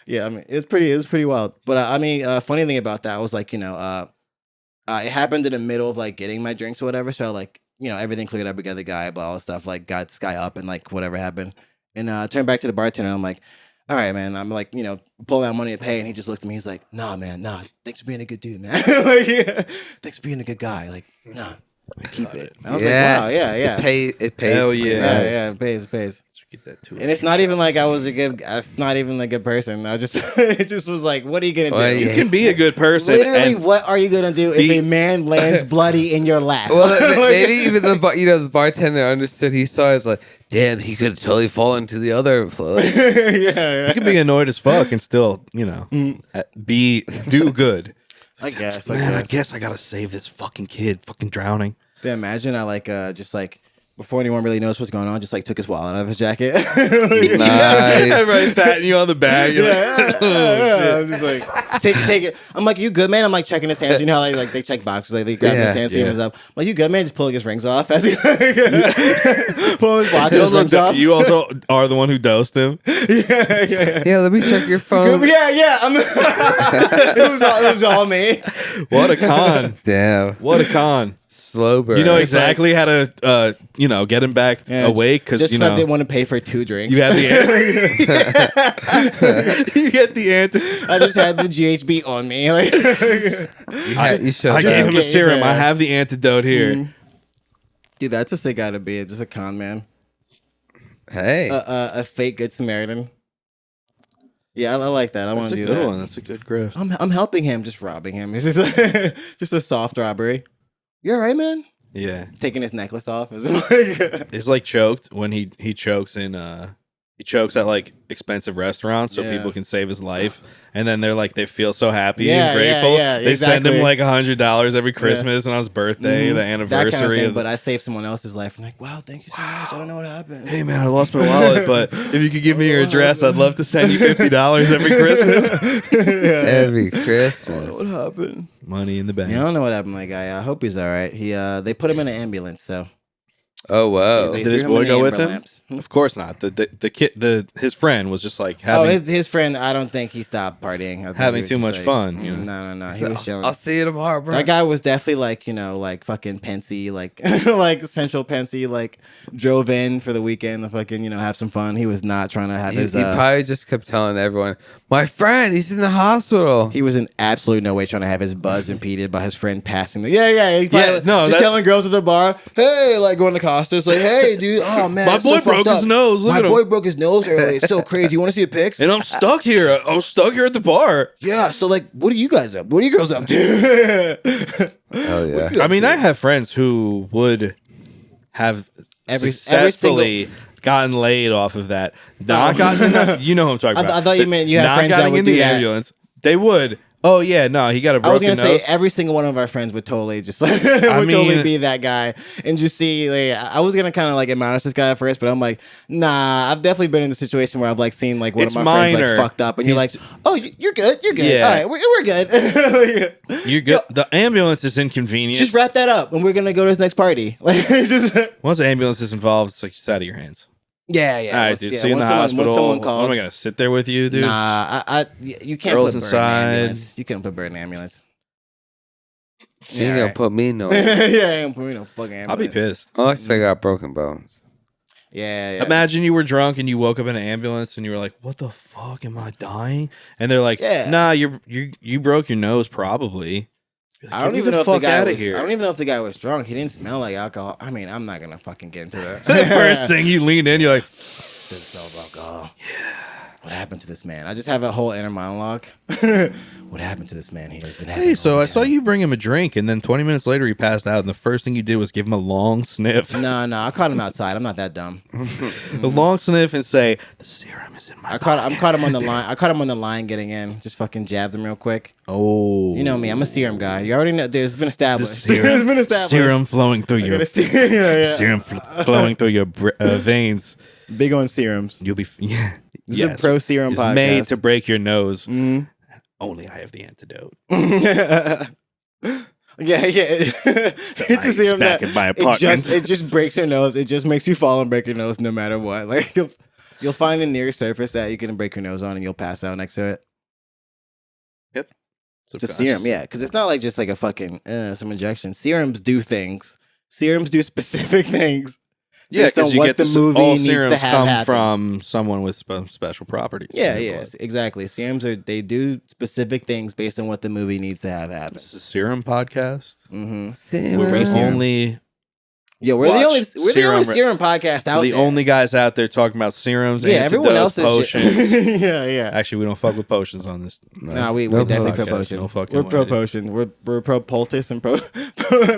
S1: yeah, I mean, it was pretty wild. But I mean, funny thing about that was like, it happened in the middle of like getting my drinks or whatever. So like, everything cleared up. We got the guy, but all the stuff like got Sky up and like whatever happened. And I turned back to the bartender and I'm like, all right, man. I'm like, pulling out money to pay. And he just looked at me. He's like, nah, man, nah. Thanks for being a good dude, man. Like, yeah, thanks for being a good guy. Like, nah. Keep it. I was like, wow, yeah.
S3: It pays.
S2: Hell yeah.
S1: Yeah, it pays.
S2: Let's get that too.
S1: And it's not even like it's not even a good person. It just was like, what are you going to do?
S2: You can be a good person.
S1: Literally, what are you going to do if a man lands bloody in your lap?
S3: Well, maybe even the bartender understood. He saw it as like, damn, he could have totally fallen to the other.
S1: Yeah.
S2: You can be annoyed as fuck and still, do good.
S1: I guess.
S2: I guess I gotta save this fucking kid, fucking drowning.
S1: Yeah, imagine I like just like before anyone really knows what's going on, just like took his wallet out of his jacket.
S3: Nice.
S2: Everybody's patting you on the back. You're like,
S1: yeah. I'm just like take it. I'm like, you good, man? I'm like checking his hands. You know how like they check boxes, like they grab his hands, see him up. I'm like, you good, man? Just pulling his rings off as he pulling his watch rings off.
S2: You also are the one who dosed him.
S3: Yeah, let me check your phone.
S1: Yeah. It was all me.
S2: What a con!
S3: Damn.
S2: What a con!
S3: Slow burn.
S2: You know exactly how to, get him back awake because
S1: just I didn't want to pay for 2 drinks.
S2: You had the you get the antidote.
S1: I just had the GHB on me. Like,
S2: I gave him a serum. I have the antidote here.
S1: Dude, that's a sick guy to be. Just a con man.
S3: Hey,
S1: a fake good Samaritan. Yeah, I like that. I want to do that.
S2: That's a good one. That's a good grift.
S1: I'm helping him, just robbing him. It's just a soft robbery. You all right, man?
S2: Yeah.
S1: Taking his necklace off.
S2: It's like choked when he chokes in he chokes at like expensive restaurants so people can save his life. And then they're like they feel so happy and grateful.
S1: Yeah,
S2: they send him like $100 every Christmas and on his birthday, the anniversary.
S1: That kind of thing, but I saved someone else's life. I'm like, wow, thank you so much. I don't know what happened.
S2: Hey man, I lost my wallet, but if you could give me your address, I'd love to send you $50 every Christmas.
S3: Every Christmas.
S1: What happened?
S2: Money in the bank.
S1: Yeah, I don't know what happened to that guy. I hope he's all right. They put him in an ambulance, so.
S3: Oh wow!
S1: They
S2: Did his
S1: threw him
S2: boy
S1: in
S2: go
S1: the
S2: with
S1: Amber
S2: him?
S1: Lamps.
S2: Of course not. The kid, his friend was just like having.
S1: His friend. I don't think he stopped partying. I think
S2: having
S1: he was
S2: too
S1: just
S2: much
S1: like,
S2: fun. You know?
S1: No. He was chilling.
S3: I'll see you tomorrow, bro.
S1: That guy was definitely like fucking Pensy, like like Central Pensy, like drove in for the weekend to fucking have some fun. He was not trying to have his.
S3: He probably just kept telling everyone, "My friend, he's in the hospital."
S1: He was in absolute no way trying to have his buzz impeded by his friend passing. He probably, just telling girls at the bar, "Hey," like going to Costas, like, "Hey, dude, oh man,
S2: my boy broke his nose.
S1: My boy broke his nose early. It's so crazy. You want to see a pics?"
S2: And I'm stuck here. I'm stuck here at the bar.
S1: Yeah. So like, what are you guys up? What are you girls up to?
S3: Hell yeah.
S2: I mean, I have friends who would have successfully gotten laid off of that. Not gotten. You know who I'm talking about.
S1: I thought you meant you have friends that would do that.
S2: Ambulance. They would. Oh yeah, no, he got a broken nose.
S1: I was gonna say every single one of our friends would totally just like totally be that guy and just see. Like, I was gonna kind of like admonish this guy at first, but I'm like, nah. I've definitely been in the situation where I've like seen like one of my friends like fucked up, and you're like, oh, you're good,
S2: Yeah.
S1: All right, we're good.
S2: You're good. The ambulance is inconvenient.
S1: Just wrap that up, and we're gonna go to this next party. Like, just
S2: once the ambulance is involved, it's like it's out of your hands.
S1: Yeah.
S2: All right, dude. So you're in the hospital. What am I gonna sit there with you, dude?
S1: Nah, you can't
S2: Girls
S1: put
S2: inside.
S1: Bird in an ambulance. You can't put Bird in an ambulance.
S3: You ain't gonna put me no.
S1: Yeah, ain't gonna put me no fucking ambulance.
S2: I'll be pissed.
S3: Unless I got broken bones.
S1: Yeah.
S2: Imagine you were drunk and you woke up in an ambulance and you were like, "What the fuck? Am I dying?" And they're like,
S1: Yeah.
S2: "Nah, you broke your nose probably." Like,
S1: I don't
S2: "Get
S1: even
S2: the
S1: know if the
S2: fuck
S1: guy
S2: outta
S1: was.
S2: here."
S1: I don't even know if the guy was drunk. He didn't smell like alcohol. I mean, I'm not gonna fucking get into that.
S2: The first thing you lean in, you're like,
S1: Doesn't smell of alcohol. Yeah. What happened to this man? I just have a whole inner monologue. What happened to this man? He has been having.
S2: "Hey, so I saw you bring him a drink, and then 20 minutes later he passed out, and the first thing you did was give him a long sniff."
S1: No, I caught him outside. I'm not that dumb.
S2: A long sniff and say, "The serum is in my."
S1: I caught him on the line. I caught him on the line getting in. Just fucking jabbed him real quick.
S2: Oh,
S1: You know me. I'm a serum guy. You already know. There's been
S2: the
S1: established.
S2: serum,
S1: There's been established.
S2: serum flowing through your
S1: Yeah.
S2: serum flowing through your veins.
S1: Big on serums.
S2: You'll be yeah.
S1: This is a pro serum
S2: It's
S1: podcast.
S2: made to break your nose.
S1: Mhm.
S2: Only I have the antidote.
S1: yeah. It's a serum
S2: back
S1: that
S2: in my apartment.
S1: it just breaks your nose. It just makes you fall and break your nose no matter what. Like you'll find the nearest surface that you can break your nose on and you'll pass out next to it.
S2: Yep.
S1: It's a serum, yeah, because it's not like just like a fucking some injection. Serums do things. Serums do specific things.
S2: Yeah,
S1: based on
S2: because you
S1: what
S2: get
S1: the movie
S2: all
S1: needs to
S2: serums
S1: have
S2: come
S1: happen.
S2: from someone with special properties. in
S1: Yeah,
S2: their
S1: yes,
S2: blood.
S1: exactly. Serums they do specific things based on what the movie needs to have happen.
S2: This is a serum podcast.
S1: Mm-hmm.
S2: We're
S1: Pro serum.
S2: only
S1: Yeah, we're the only
S2: serum-
S1: serum podcast out
S2: the
S1: there.
S2: only guys out there talking about serums,
S1: Yeah, everyone else
S2: antidotes,
S1: is
S2: potions.
S1: yeah.
S2: Actually, we don't fuck with potions on this.
S1: Nah, we're
S3: No
S1: definitely
S2: podcast,
S1: pro potion.
S2: no fucking
S1: We're
S2: way,
S1: pro
S2: dude.
S1: potion. We're pro poultice and pro.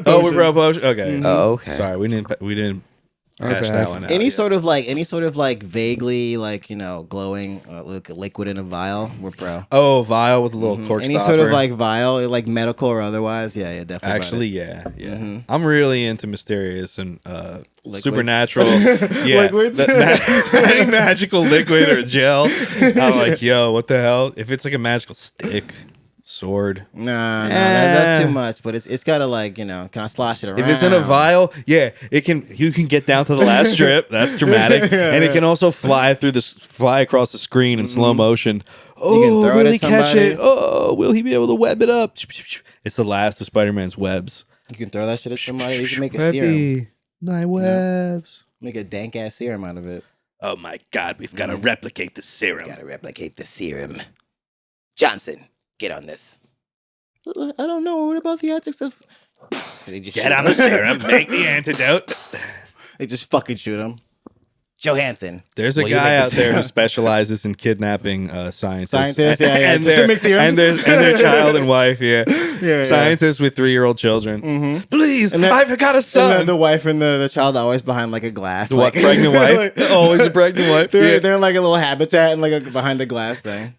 S2: Oh, we're pro potion. Okay.
S1: Mhm.
S3: Oh, okay.
S2: Sorry, we didn't
S3: Our
S2: hash
S3: bad.
S2: that one out.
S1: Any
S2: yet.
S1: sort of like vaguely like glowing liquid in a vial. We're pro.
S2: Oh, vial with a little
S1: Mhm.
S2: cork
S1: Any
S2: stopper.
S1: sort of like vial, like medical or otherwise. Yeah, definitely.
S2: Actually, yeah.
S1: Mhm.
S2: I'm really into mysterious and
S1: Liquids.
S2: supernatural. Yeah,
S1: Liquids.
S2: Any magical liquid or gel. I'm like, yo, what the hell? If it's like a magical stick, sword.
S1: Nah, that's too much. But it's gotta like can I slosh it around?
S2: If it's in a vial, yeah, it can. You can get down to the last strip. That's dramatic, and it can also fly across the screen in slow motion. Oh,
S1: can throw it
S2: will
S1: at
S2: he catch
S1: somebody.
S2: it? Oh, will he be able to web it up? It's the last of Spider-Man's webs.
S1: You can throw that shit at somebody. You can make a serum.
S3: Webby.
S2: My webs.
S1: Make a dank ass serum out of it.
S2: Oh my God, we've got to replicate the serum.
S1: Gotta replicate the serum. Johnson, get on this. I don't know. What about the ethics of? They just
S2: Get
S1: shoot
S2: on
S1: him.
S2: the serum, make the antidote.
S1: They just fucking shoot him. Johansson.
S2: There's a
S1: Will you
S2: guy
S1: make the
S2: out there who
S1: serum?
S2: specializes in kidnapping scientists.
S1: Scientists, yeah,
S2: and
S1: just to make serums.
S2: and their child and wife, yeah.
S1: Yeah.
S2: Scientists with 3-year-old children.
S1: Mm-hmm.
S2: Please,
S1: And then-
S2: I've got a son.
S1: And the wife and the child are always behind like a glass.
S2: The
S1: like,
S2: pregnant wife.
S1: like-
S2: Always a pregnant wife.
S1: They're,
S2: Yeah.
S1: they're in like a little habitat and like behind the glass thing.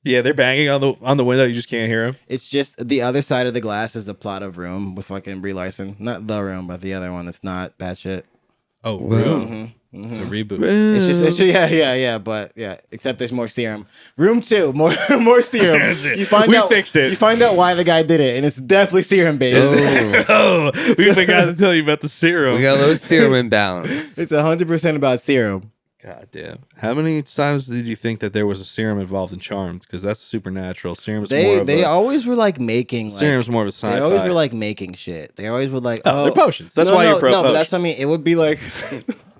S2: Yeah, they're banging on the window. You just can't hear them.
S1: It's just the other side of the glass is a plot of Room with fucking Brie Larson. Not the Room, but the other one that's not bad shit.
S2: Oh,
S3: Room.
S2: The reboot.
S1: It's just yeah, but yeah. Except there's more serum. Room 2, more serum.
S2: That's it.
S1: You find
S2: We
S1: out
S2: fixed it.
S1: You find out why the guy did it, and it's definitely serum based.
S3: Oh.
S2: Oh, we forgot to tell you about the serum.
S3: We got a little serum imbalance.
S1: It's 100% about serum.
S2: God damn. How many times did you think that there was a serum involved in Charmed? Because that's supernatural. Serum's more of
S1: They
S2: a,
S1: always were like making. Like,
S2: serum's more of a
S1: they
S2: sci-fi.
S1: always were like making shit. They always were like,
S2: Oh, they're potions. That's why you're pro
S1: No, but
S2: potion.
S1: that's what I mean. It would be like,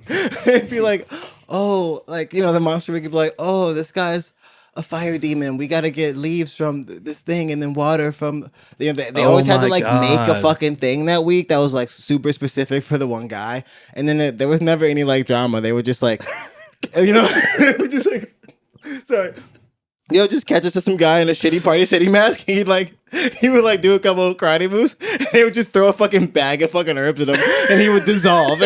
S1: it'd be like, oh, like the monster would be like, oh, this guy's a fire demon. We got to get leaves from this thing and then water from. They
S2: Oh
S1: always had to
S2: my
S1: like make a
S2: God.
S1: fucking thing that week that was like super specific for the one guy, and then there was never any like drama. They would just like, they would just like, sorry. Just catch us to some guy in a shitty Party City mask. And he would like do a couple of karate moves. And they would just throw a fucking bag of fucking herbs at him, and he would dissolve.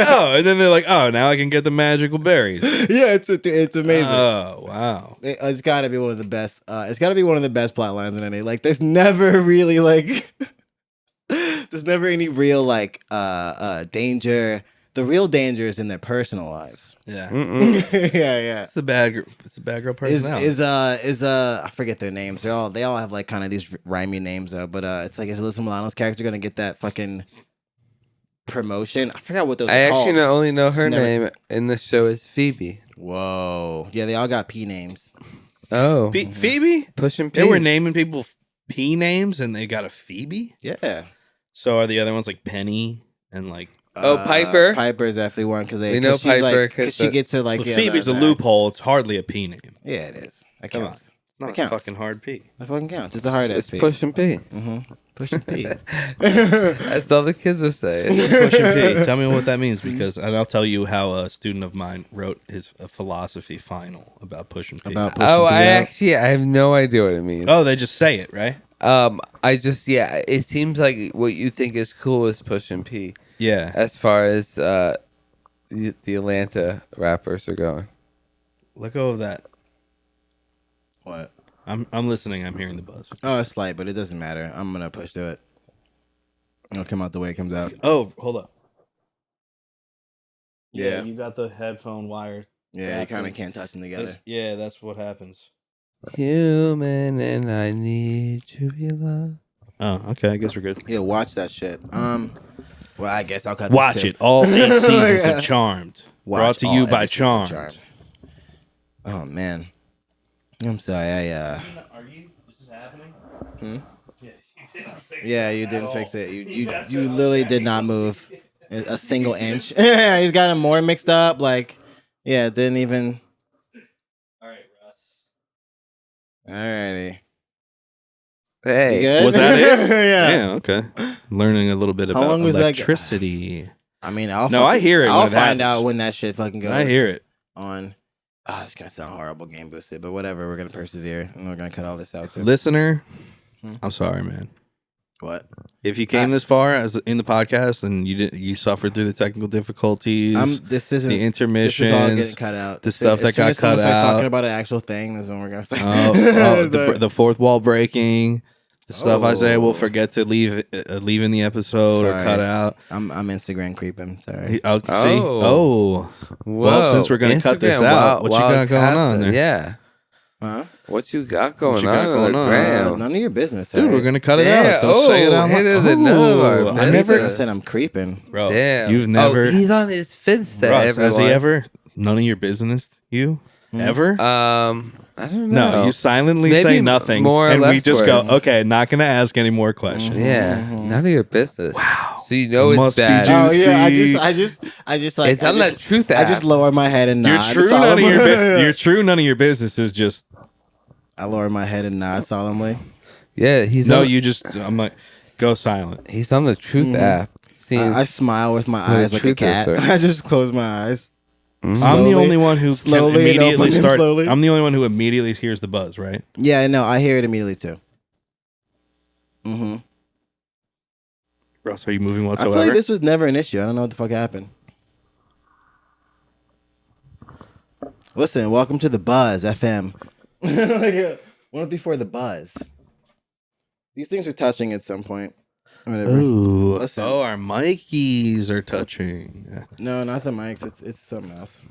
S2: Oh, and then they're like, oh, now I can get the magical berries.
S1: Yeah, it's amazing.
S2: Oh, wow.
S1: It's got to be one of the best. It's got to be one of the best plot lines in any. Like, there's never really like, there's never any real like danger. The real danger is in their personal lives.
S2: Yeah.
S1: yeah.
S2: It's the bad girl personality.
S1: Is I forget their names. They all have like kind of these rhymey names though. But it's like, is Alyssa Milano's character gonna get that fucking promotion? I forgot what those.
S3: I
S1: are called.
S3: actually only know her
S1: Never-
S3: name in the show is Phoebe.
S1: Whoa. Yeah, they all got P names.
S3: Oh,
S2: Phoebe?
S3: pushing P.
S2: They were naming people P names and they got a Phoebe?
S1: Yeah.
S2: So are the other ones like Penny and like
S3: Piper.
S1: Piper is definitely one because
S3: We know Piper
S1: because she gets to like.
S2: But
S1: Yeah,
S2: Phoebe's a
S1: the
S2: loophole. It's hardly a P name.
S1: Yeah, it is. That
S2: Come on.
S1: counts.
S2: It's not
S1: That
S2: a
S1: counts.
S2: fucking hard P.
S1: That fucking counts. It's a hard
S3: It's
S1: SP.
S3: pushing P.
S1: Pushing P.
S3: That's all the kids are saying.
S2: Pushing P. Tell me what that means, because and I'll tell you how a student of mine wrote his philosophy final about pushing P.
S1: About pushing
S3: Oh,
S1: P.
S3: I have no idea what it means.
S2: Oh, they just say it, right?
S3: It seems like what you think is cool is pushing P.
S2: Yeah.
S3: As far as the Atlanta rappers are going.
S2: Let go of that.
S1: What?
S2: I'm listening. I'm hearing the buzz.
S1: Oh, it's slight, but it doesn't matter. I'm gonna push through it. It'll come out the way it comes out.
S2: Oh, hold up.
S1: Yeah.
S2: You got the headphone wire.
S1: Yeah, you kind of can't touch them together.
S2: That's what happens.
S3: Human and I need to be loved.
S2: Oh, okay. I guess we're good.
S1: Yeah, watch that shit. Well, I guess I'll cut.
S2: Watch
S1: this too.
S2: it. All 8 seasons
S1: Yeah.
S2: of Charmed.
S1: Watch
S2: Brought to
S1: all
S2: you by
S1: episodes of
S2: Charmed.
S1: Oh man, I'm sorry.
S2: Are you? This is happening? Yeah, you didn't fix
S1: Yeah, you didn't fix it. You literally did not move a single inch. Yeah, he's got him more mixed up. Like, yeah, didn't even.
S2: All right, Russ.
S1: Alrighty.
S3: Hey.
S1: You good?
S2: Was that it?
S1: Yeah.
S2: Yeah, okay. Learning a little bit
S1: How
S2: about
S1: long was that-
S2: electricity.
S1: I mean,
S2: I hear it.
S1: I'll
S2: when it
S1: find
S2: happens.
S1: out when that shit fucking goes.
S2: I hear it.
S1: On. It's gonna sound horrible, game boosted, but whatever. We're gonna persevere, and we're gonna cut all this out too.
S2: Listener,
S1: Hmm?
S2: I'm sorry, man.
S1: What?
S2: If you came this far as in the podcast and you suffered through the technical difficulties,
S1: This isn't.
S2: the
S1: This is all
S2: intermissions,
S1: getting cut out.
S2: the stuff that
S1: As soon
S2: got
S1: as someone
S2: cut
S1: starts
S2: out.
S1: talking about an actual thing, that's when we're gonna start.
S2: the fourth wall breaking, the stuff I say we'll
S1: Oh.
S2: forget to leave in the episode or
S1: Sorry.
S2: cut out.
S1: I'm Instagram creeping. Sorry.
S2: Oh, see,
S3: Oh.
S2: Well, since we're gonna cut this
S3: Instagram,
S2: out, what you got going
S3: Casa,
S2: on there?
S3: Yeah.
S1: Huh?
S3: What you got going
S2: you got
S3: on?
S2: going on?
S3: Gram?
S1: None of your business,
S2: Dude, we're
S1: alright?
S2: gonna cut it
S3: Yeah,
S2: out. Don't say it out
S3: hit
S2: loud.
S3: it in none of our
S2: I
S1: I
S2: never
S1: said I'm creeping.
S2: Bro,
S3: Damn.
S2: you've never.
S3: Oh, he's on his Finsta.
S2: Russ,
S3: everyone.
S2: has he ever? None of your business. You ever?
S3: I don't know.
S2: No, you silently
S3: Maybe
S2: say nothing,
S3: more or
S2: and we
S3: less
S2: just
S3: words.
S2: go, okay, not gonna ask any more questions.
S3: Yeah, none of your business. Wow. So you know
S2: Must
S3: it's
S2: be
S3: bad.
S1: Oh yeah,
S2: Juicy.
S1: I just like
S3: It's on the truth
S1: I
S3: app.
S1: just lower my head and
S2: You're
S1: nod.
S2: true. None of your
S1: solemnly.
S2: you're true. None of your business is just
S1: I lower my head and nod solemnly.
S3: Yeah, he's
S2: no.
S3: on,
S2: You just. I'm like, go silent.
S3: he's on the truth app. Seeing,
S1: I smile with my
S3: You're
S1: eyes
S3: the
S1: like a cat.
S3: truther, sir.
S1: I just close my eyes.
S2: I'm the
S1: Slowly-
S2: only one who can
S1: slowly and
S2: immediately
S1: open them
S2: start.
S1: slowly.
S2: I'm the only one who immediately hears the buzz. Right?
S1: Yeah, no, I hear it immediately too.
S2: Russ, are you moving
S1: I feel
S2: whatsoever?
S1: like this was never an issue. I don't know what the fuck happened. Listen, welcome to the Buzz FM. Like, 104 the Buzz. These things are touching at some point. Whatever.
S2: Ooh.
S1: Listen.
S2: Oh, our Mikeys are touching.
S1: No, not the mics. It's something else.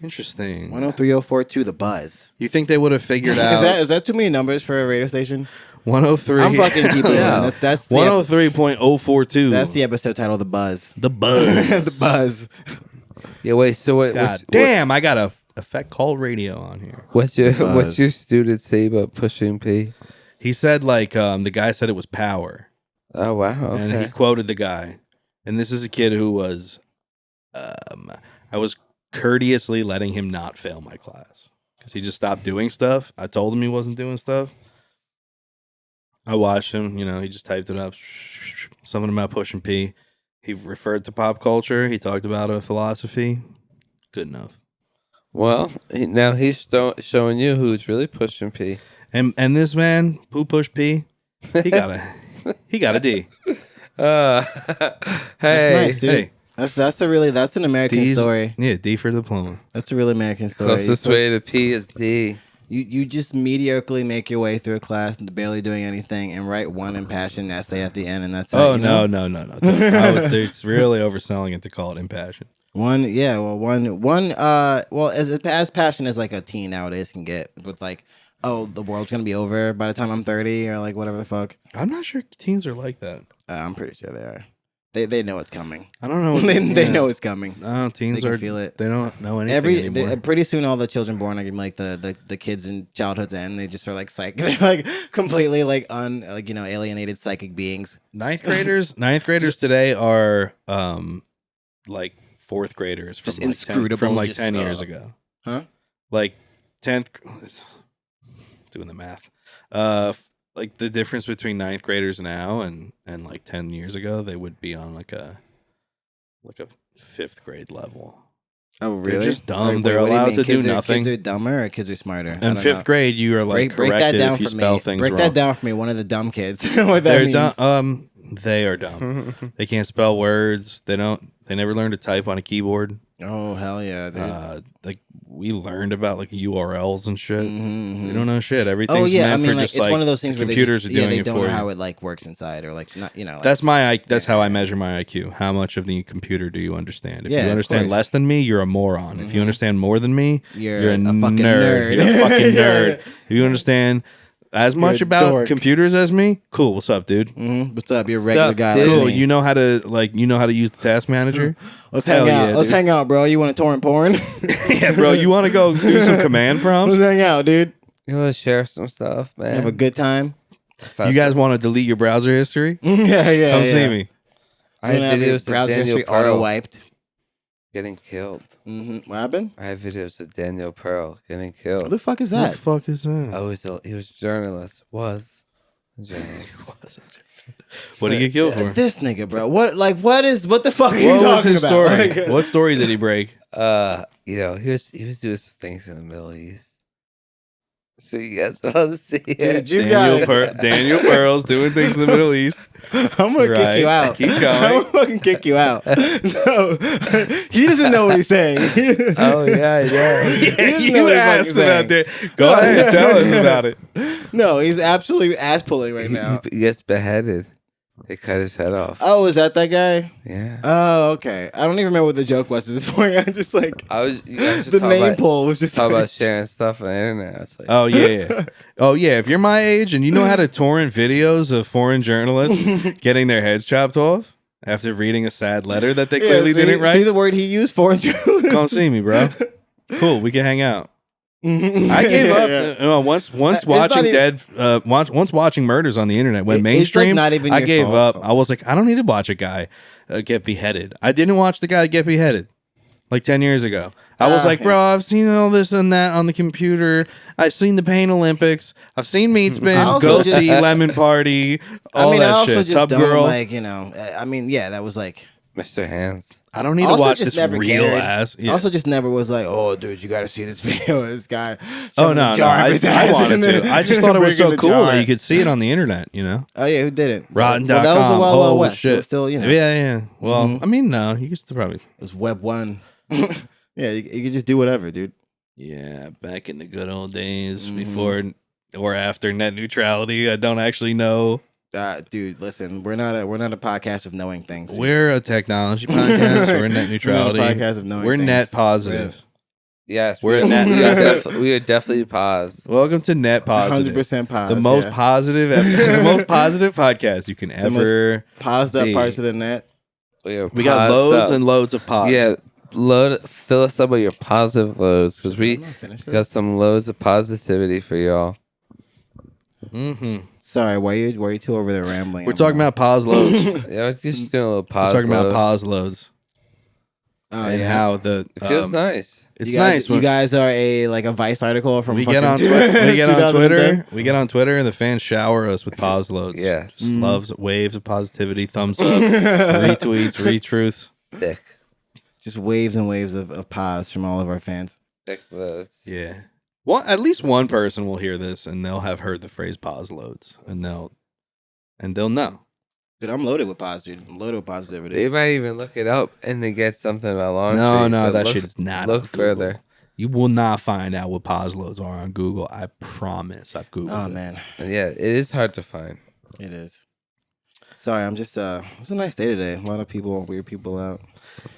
S2: Interesting.
S1: 103.042 the Buzz.
S2: You think they would have figured out?
S1: Is that too many numbers for a radio station?
S2: 103.
S1: I'm fucking keeping
S3: Yeah.
S1: it. That's the
S2: 103.042.
S1: that's the episode title, The Buzz.
S2: The buzz.
S1: The Buzz.
S3: yeah, wait. So what?
S2: God damn, I got a effect called radio on here.
S3: What's your
S1: Buzz.
S3: student say about pushing P?
S2: He said like the guy said it was power.
S3: Oh wow.
S2: And he
S3: Okay.
S2: quoted the guy. And this is a kid who was I was courteously letting him not fail my class because he just stopped doing stuff. I told him he wasn't doing stuff. I watched him, he just typed it up. Something about pushing P. He referred to pop culture. He talked about a philosophy. Good enough.
S3: Well, now he's showing you who's really pushing P.
S2: And this man who pushed P, he got a D.
S1: That's
S3: Hey,
S1: nice, dude.
S2: Hey,
S1: That's an American
S2: D's,
S1: story.
S2: Yeah, D for diploma.
S1: That's a real American story.
S3: closest way to P is D.
S1: You just mediocrely make your way through a class, barely doing anything, and write one impassioned essay at the end, and that's
S2: Oh
S1: it, you know?
S2: no! It's really overselling it to call it impassioned.
S1: One. Well, as passionate as like a teen nowadays can get with like, oh, the world's gonna be over by the time I'm 30 or like whatever the fuck.
S2: I'm not sure teens are like that.
S1: I'm pretty sure they are. They know it's coming.
S2: I don't know.
S1: They know it's coming.
S2: Teens
S1: They can feel it.
S2: They don't know anything anymore.
S1: Pretty soon, all the children born are gonna be like the kids in childhood's end. They just are like they're like completely like alienated psychic beings.
S2: Ninth graders today are like fourth graders from
S1: Just
S2: like
S1: inscrutable,
S2: 10, from like
S1: just,
S2: 10 years ago.
S1: Huh?
S2: Like 10th, doing the math. Like the difference between ninth graders now and like 10 years ago, they would be on like a fifth grade level.
S1: Oh, really?
S2: They're just dumb.
S1: Wait,
S2: They're
S1: what
S2: allowed to
S1: kids
S2: do nothing.
S1: Kids are dumber or kids are smarter?
S2: In fifth grade, you are like corrected if you spell things wrong.
S1: Break that down for me. One of the dumb kids. What that
S2: They're
S1: means?
S2: dumb. They are dumb. They can't spell words. They never learn to type on a keyboard.
S1: Oh, hell yeah, dude.
S2: Like we learned about like URLs and shit.
S1: Mm-hmm.
S2: They don't know shit. Everything's meant for just
S1: it's
S2: like
S1: one of those things
S2: computers
S1: where
S2: are doing
S1: they
S2: it
S1: don't
S2: for
S1: know
S2: you.
S1: how it like works inside or like not like,
S2: that's how I measure my IQ. How much of the computer do you understand? If you
S1: of
S2: understand
S1: course.
S2: less than me, you're a moron. If you understand more than me, you're a
S1: fucking
S2: nerd. You're a fucking nerd. If you understand as much
S1: a
S2: about
S1: dork.
S2: computers as me, cool. What's up, dude?
S1: What's up? You're a regular guy.
S3: dude?
S1: Like
S2: Cool.
S1: me.
S2: You know how to use the task manager.
S1: Let's hang
S2: Hell
S1: out.
S2: yeah,
S1: Let's
S2: dude.
S1: hang out, bro. You want to torrent porn?
S2: Yeah, bro. You want to go do some command prompts?
S1: Let's hang out, dude.
S3: You want to share some stuff, man?
S1: Have a good time.
S2: You guys want to delete your browser history?
S1: yeah.
S2: Come see me.
S3: I have videos of
S1: browser
S3: Daniel
S1: history auto
S3: Pearl
S1: wiped.
S3: getting killed.
S1: What happened?
S3: I have videos of Daniel Pearl getting
S1: What
S3: killed.
S1: the fuck is
S2: What
S1: that?
S2: the fuck is that?
S3: He was a journalist. Was a journalist.
S2: What did he get killed for?
S1: This nigga, bro. What the fuck are you
S2: What was
S1: talking
S2: his
S1: about?
S2: story?
S1: Like,
S2: What story did he break?
S3: He was doing some things in the Middle East. So you guys want to see it?
S1: Dude, you got it.
S2: Daniel Pearl's doing things in the Middle East.
S1: I'm gonna
S2: Right.
S1: kick you out.
S2: Keep going.
S1: I'm gonna fucking kick you out. No, he doesn't know what he's saying.
S3: Oh yeah.
S1: He doesn't know
S2: You
S1: what he's
S2: asked
S1: fucking
S2: about
S1: saying.
S2: that. Go ahead, tell us about it.
S1: No, he's absolutely ass pulling right now.
S3: He gets beheaded. They cut his head off.
S1: Oh, is that guy?
S3: Yeah.
S1: Oh, okay. I don't even remember what the joke was at this point. I'm just like
S3: You guys just
S1: the
S3: talk
S1: name
S3: about,
S1: pull was just
S3: talk
S1: like,
S3: about sharing stuff on the internet. It's like,
S2: Oh yeah. Oh yeah. If you're my age and you know how to torrent videos of foreign journalists getting their heads chopped off after reading a sad letter that they clearly didn't write,
S1: See the word he used, foreign journalist.
S2: come see me, bro. Cool. We can hang out. I gave up once watching once watching murders on the internet went
S1: It's,
S2: mainstream.
S1: like, not even
S2: I
S1: your
S2: gave
S1: fault.
S2: up. I was like, I don't need to watch a guy get beheaded. I didn't watch the guy get beheaded like 10 years ago. I was like, bro, I've seen all this and that on the computer. I've seen the Pain Olympics. I've seen Meat Spin,
S1: also just-
S2: Goatee, Lemon Party, all
S1: I
S2: that
S1: also
S2: shit.
S1: just
S2: Tub
S1: don't
S2: Girl.
S1: like, that was like.
S3: Mr. Hands.
S2: I don't need to
S1: Also
S2: watch
S1: just
S2: this
S1: never
S2: real
S1: cared.
S2: ass. Yeah.
S1: Also, just never was like, oh, dude, you got to see this video of this guy.
S2: Oh
S1: shoving
S2: no,
S1: a
S2: no,
S1: jar up his
S2: I
S1: ass
S2: wanted
S1: and then
S2: to. I just thought it was so
S1: breaking the
S2: cool
S1: jar.
S2: that you could see it on the internet. You know.
S1: Oh yeah, who did it?
S2: Rotten.com.
S1: Well, that was the Wild Wild
S2: Oh,
S1: West. So
S2: shit.
S1: it's still,
S2: Yeah. Well, I mean, no, you could still probably.
S1: it was Web 1. Yeah, you could just do whatever, dude.
S2: Yeah, back in the good old days before or after net neutrality. I don't actually know.
S1: Dude, listen, we're not a podcast of knowing things. dude.
S2: We're a technology podcast. We're net neutrality.
S1: We're not a podcast of knowing
S2: We're
S1: things.
S2: net positive.
S3: Yes,
S2: We're
S3: we,
S2: net-
S3: we are definitely paused.
S2: Welcome to net positive.
S1: 100% pause.
S2: The most
S1: yeah.
S2: positive, the most positive podcast you can
S1: The most
S2: ever.
S1: paused up
S2: be.
S1: parts of the net.
S2: We got loads and loads of pods.
S3: Yeah, fill us up with your positive loads because we
S1: I'm not finished
S3: got
S1: this.
S3: some loads of positivity for y'all.
S2: Mm-hmm.
S1: Sorry, why are you two over there rambling?
S2: We're talking about pause loads.
S3: Yeah, just doing a little
S2: We're
S3: pause.
S2: talking about
S3: load.
S2: pause loads
S1: Oh,
S2: and
S1: yeah.
S2: how the
S3: It feels nice.
S2: it's
S1: you guys,
S2: nice.
S1: You
S2: when
S1: guys are like a Vice article from
S2: we
S1: fucking
S2: get on we get on
S1: 2010.
S2: Twitter. We get on Twitter and the fans shower us with pause loads.
S3: Yes.
S2: Just loves waves of positivity, thumbs up, retweets, retruths.
S3: Thick.
S1: Just waves and waves of pause from all of our fans.
S3: Thick loads.
S2: Yeah. Well, at least one person will hear this and they'll have heard the phrase pause loads and they'll know.
S1: Dude, I'm loaded with pause, dude. I'm loaded with positivity.
S3: They might even look it up and they get something about laundry.
S2: No,
S3: but
S2: that
S3: look,
S2: shit is not.
S3: Look
S2: on Google.
S3: further.
S2: You will not find out what pause loads are on Google. I promise. I've Googled
S1: Oh
S2: it.
S1: man,
S3: And yeah, it is hard to find.
S1: it is. Sorry, I'm just. It was a nice day today. A lot of people, weird people out.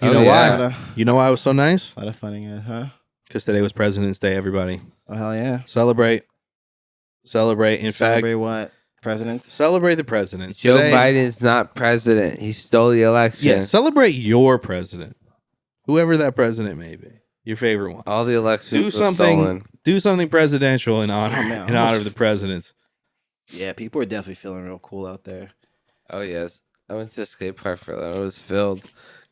S2: You
S3: Oh,
S2: know
S3: yeah.
S2: why? You know why it was so nice?
S1: A lot of funny, huh?
S2: Because today was President's Day, everybody.
S1: Oh hell yeah!
S2: Celebrate. In
S1: Celebrate
S2: fact,
S1: what? presidents.
S2: Celebrate the presidents.
S3: Joe
S2: Today,
S3: Biden's not president. He stole the election.
S2: Yeah, celebrate your president, whoever that president may be, your favorite one.
S3: All the elections
S2: Do
S3: were
S2: something.
S3: stolen.
S2: Do something presidential in honor
S1: man,
S2: in honor of the presidents.
S1: Yeah, people are definitely feeling real cool out there.
S3: Oh, yes. I went to the skate park for that. It was filled.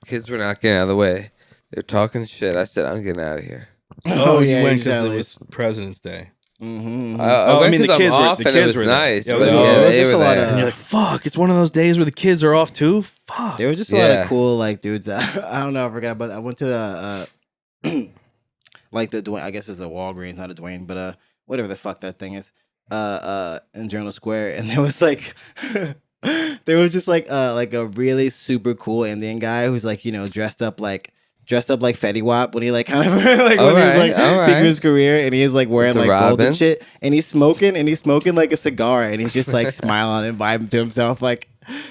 S3: Kids were not getting out of the way. They're talking shit. I said, I'm getting out of here.
S2: Oh, you
S1: yeah,
S2: went because
S1: exactly.
S2: it was President's Day.
S1: Mm-hmm.
S3: I went
S2: mean, the
S3: 'cause I'm
S2: kids were
S3: off
S2: the
S3: and it
S2: kids
S3: was
S2: were there.
S3: nice.
S2: Yeah, it
S3: but
S2: was-
S3: yeah,
S1: there was
S3: they
S1: just
S3: were
S1: a lot
S3: there.
S1: of-
S2: And you're like, fuck, it's one of those days where the kids are off too. Fuck.
S1: There were just a lot
S3: Yeah.
S1: of cool like dudes. I don't know. I forgot, but I went to the like the Dwayne. I guess it's a Walgreens, not a Dwayne, but whatever the fuck that thing is. In Journal Square, and there was like. There was just like a really super cool Indian guy who's like, you know, dressed up like Fetty Wap when he like kind of like when he was like peak of his career, and he's like wearing
S3: the
S1: like gold
S3: Robin.
S1: and shit, and he's smoking like a cigar, and he's just like smiling and vibing to himself like,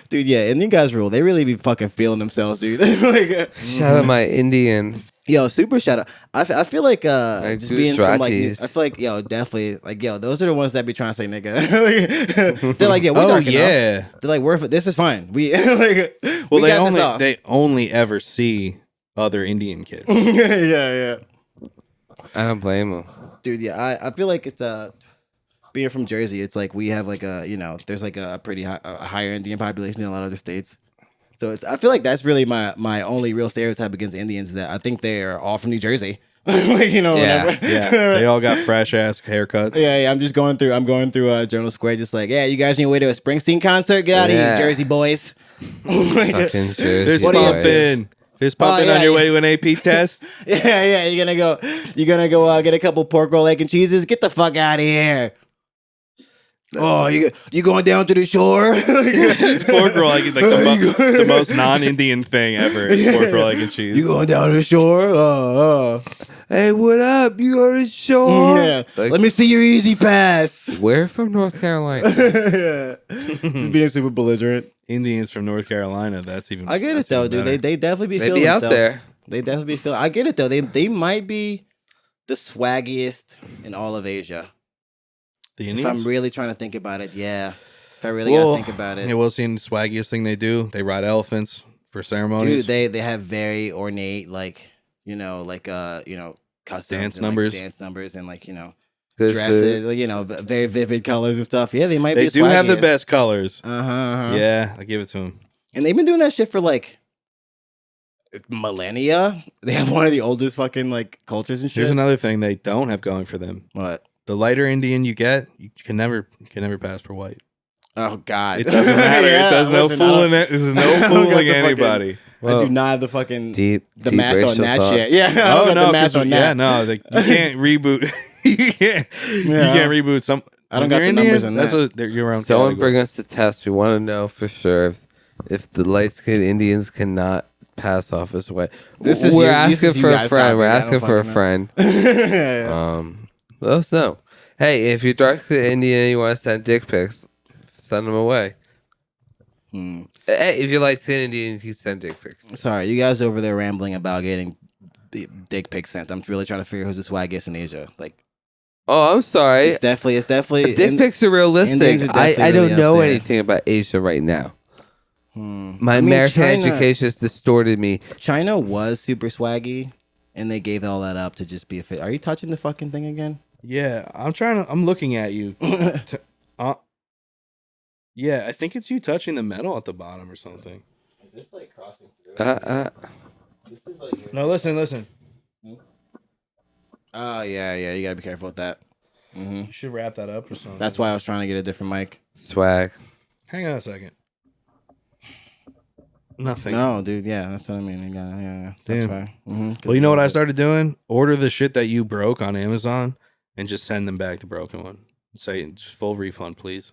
S1: dude, yeah, Indian guys rule. They really be fucking feeling themselves, dude. Like,
S3: Shout out my Indian.
S1: yo, super shout out. I feel like just being from like
S3: Gujaratis.
S1: I feel like yo definitely like yo those are the ones that be trying to say nigga. They're like yeah we're
S2: Oh
S1: dark enough.
S2: yeah.
S1: They're like this is fine. We like
S2: Well,
S1: we got this off.
S2: they only ever see other Indian kids.
S1: yeah.
S3: I don't blame him.
S1: Dude, yeah, I feel like it's being from Jersey, it's like we have like there's like a pretty higher Indian population in a lot of other states. So I feel like that's really my only real stereotype against Indians, is that I think they are all from New Jersey. Like, you know,
S3: Yeah,
S1: whatever.
S2: Yeah, they all got fresh ass haircuts.
S1: Yeah, I'm going through Journal Square, just like, yeah, you guys need a way to a Springsteen concert? Get out of
S3: Yeah.
S1: here, Jersey boys.
S3: Fucking Jersey.
S2: Fist
S1: What are you up to?
S2: pumping. Fist pumping
S1: yeah,
S2: on your
S1: yeah.
S2: way to an AP test.
S1: Yeah, you're gonna go get a couple pork roll, egg and cheeses. Get the fuck out of here. Oh, you going down to the shore?
S2: Pork roll, like the most non-Indian thing ever. Is pork roll, egg and cheese.
S1: You going down to the shore?
S3: Hey, what up? You go to shore?
S1: Yeah.
S3: Like,
S1: Let me see your easy pass.
S3: we're from North Carolina.
S1: Yeah. Just being super belligerent.
S2: Indians from North Carolina. That's even.
S1: I get it
S2: that's
S1: though,
S2: even
S1: dude.
S2: better.
S1: They definitely be
S3: They
S1: feeling
S3: be out
S1: themselves.
S3: there.
S1: They definitely be feeling. I get it though. They might be the swaggiest in all of Asia.
S2: The
S1: If
S2: Indians.
S1: I'm really trying to think about it, yeah. If I really gotta think about it,
S2: Yeah, what's the swaggiest thing they do? They ride elephants for ceremonies.
S1: dude, they have very ornate customs
S2: Dance
S1: and,
S2: numbers.
S1: dance numbers, and
S3: Good
S1: dresses,
S3: food.
S1: very vivid colors and stuff. Yeah, they might
S2: They
S1: be.
S2: do have the best colors.
S1: Uh-huh.
S2: Yeah, I give it to them.
S1: And they've been doing that shit for like millennia. They have one of the oldest fucking like cultures and shit.
S2: Here's another thing they don't have going for them.
S1: What?
S2: The lighter Indian you get, you can never pass for white.
S1: Oh God!
S2: It doesn't matter.
S1: Yeah,
S2: it does no
S1: listen, I
S2: fooling.
S1: don't-
S2: There's
S1: I
S2: no
S1: don't got
S2: fooling
S1: the fucking-
S2: anybody.
S1: I do not have the fucking
S3: Deep
S1: math on
S3: racial
S1: that
S3: thoughts.
S1: shit. Yeah, I don't
S2: Oh
S1: got
S2: no,
S1: the math
S2: 'cause
S1: on
S2: yeah,
S1: that.
S2: no, you can't reboot. you can't reboot some.
S1: I don't
S2: when
S1: got
S2: you're
S1: the numbers
S2: Indian,
S1: on
S2: that's
S1: that.
S2: they're your own.
S3: Someone
S2: category.
S3: bring us the test. We want to know for sure if the light skinned Indians cannot pass off as white.
S1: This is
S3: We're
S1: you- this
S3: asking
S1: is you
S3: for a
S1: guys
S3: friend.
S1: talking.
S3: We're
S1: I don't
S3: asking for a
S1: fucking know.
S3: friend.
S1: Yeah.
S3: Let us know. Hey, if you're dark skinned Indian and you want to send dick pics, send them away. Hey, if you're light skinned Indian, you can send dick pics.
S1: Sorry, you guys over there rambling about getting dick pics sent. I'm really trying to figure out who's the swaggiest in Asia. Like,
S3: Oh, I'm sorry.
S1: it's definitely
S3: Dick pics are realistic.
S1: Indians are definitely
S3: I
S1: really
S3: don't
S1: up
S3: know
S1: there.
S3: anything about Asia right now. My
S1: I mean,
S3: American
S1: China-
S3: education has distorted me.
S1: China was super swaggy, and they gave all that up to just be a fit. Are you touching the fucking thing again?
S2: Yeah, I'm looking at you. Yeah, I think it's you touching the metal at the bottom or something.
S1: Is this like crossing through? This is like.
S2: No, listen.
S1: Oh yeah, you gotta be careful with that.
S2: You should wrap that up or something.
S1: That's why I was trying to get a different mic.
S3: Swag.
S2: Hang on a second. Nothing.
S1: No, dude, yeah, that's what I mean. Yeah. That's
S2: Damn.
S1: why.
S2: Well, you know what I started doing? Order the shit that you broke on Amazon and just send them back the broken one. Say just full refund, please.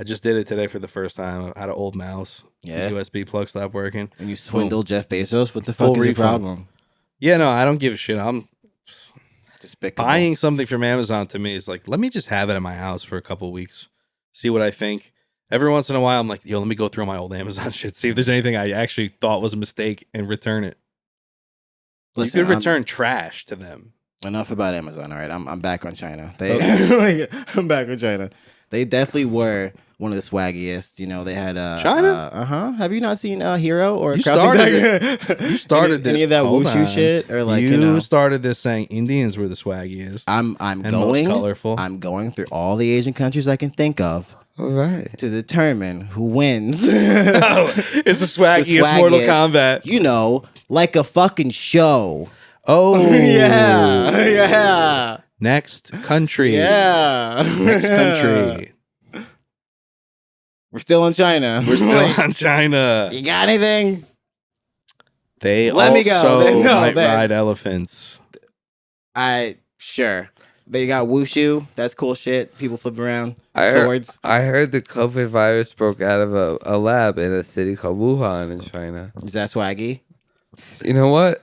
S2: I just did it today for the first time. I had an old mouse.
S1: Yeah.
S2: The USB plug stopped working.
S1: And you swindled Jeff Bezos. What the
S2: Full
S1: fuck is your
S2: refund.
S1: problem?
S2: Yeah, no, I don't give a shit. I'm
S1: Despicable.
S2: buying something from Amazon to me is like, let me just have it at my house for a couple weeks, see what I think. Every once in a while, I'm like, yo, let me go through my old Amazon shit, see if there's anything I actually thought was a mistake and return it.
S1: Listen,
S2: you could return trash to them.
S1: Enough about Amazon. All right, I'm back on China.
S2: Okay.
S1: I'm back on China. They definitely were one of the swaggiest. You know, they had
S2: China?
S1: Have you not seen Hero or
S2: You
S1: Crouching
S2: started
S1: Tiger?
S2: You started
S1: any,
S2: this.
S1: any of that
S2: Hold
S1: wushu
S2: on.
S1: shit or like
S2: you started this saying Indians were the swaggiest.
S1: I'm
S2: and
S1: going
S2: most colorful.
S1: I'm going through all the Asian countries I can think of
S3: All right.
S1: to determine who wins.
S2: It's the swaggiest Mortal Kombat.
S1: You know, like a fucking show.
S2: Oh
S1: yeah.
S2: Next country.
S1: Yeah.
S2: Next country.
S1: We're still in China.
S2: We're still on China.
S1: You got anything?
S2: They
S1: Let me go.
S2: also
S1: No,
S2: might
S1: that's-
S2: ride elephants.
S1: Sure. They got wushu. That's cool shit. People flip around.
S3: I
S1: Swords.
S3: heard the COVID virus broke out of a lab in a city called Wuhan in China.
S1: Is that swaggy?
S3: You know what?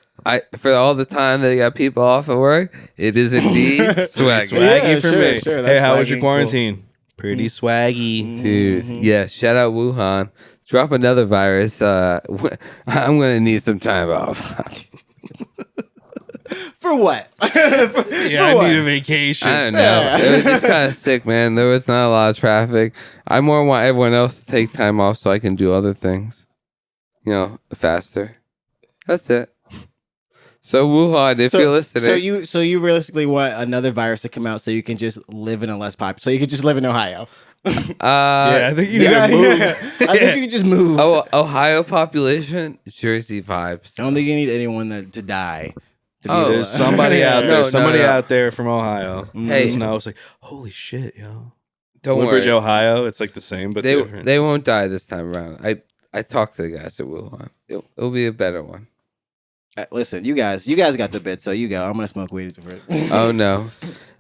S3: For all the time that they got people off at work, it is indeed swaggy.
S2: Swaggy
S1: Yeah,
S2: for
S1: sure,
S2: me.
S1: sure,
S2: Hey,
S1: that's
S2: how was
S1: swaggy
S2: your
S1: and cool.
S2: quarantine? Pretty swaggy.
S3: Dude, yeah, shout out Wuhan. Drop another virus. I'm gonna need some time off.
S1: For what?
S2: Yeah, I need a vacation.
S3: I don't know.
S1: Yeah.
S3: It was just kind of sick, man. There was not a lot of traffic. I more want everyone else to take time off so I can do other things. You know, faster. That's it. So Wuhan, if you're listening,
S1: So you realistically want another virus to come out so you can just live in a less popular. So you can just live in Ohio.
S2: Yeah, I think you need to move.
S1: I think you can just move.
S3: Ohio population, Jersey vibes.
S1: I don't think you need anyone to die. To be
S3: Oh,
S1: able
S2: There's
S1: to-
S2: somebody out there.
S3: No,
S2: somebody
S3: no.
S2: out there from Ohio.
S3: Hey.
S2: And I was like, holy shit, yo.
S3: Don't
S2: Woodbridge,
S3: worry,
S2: Ohio. It's like the same, but different.
S3: they won't die this time around. I talked to the guys at Wuhan. It'll be a better one.
S1: Listen, you guys got the bit, so you go. I'm gonna smoke weed first.
S3: Oh no.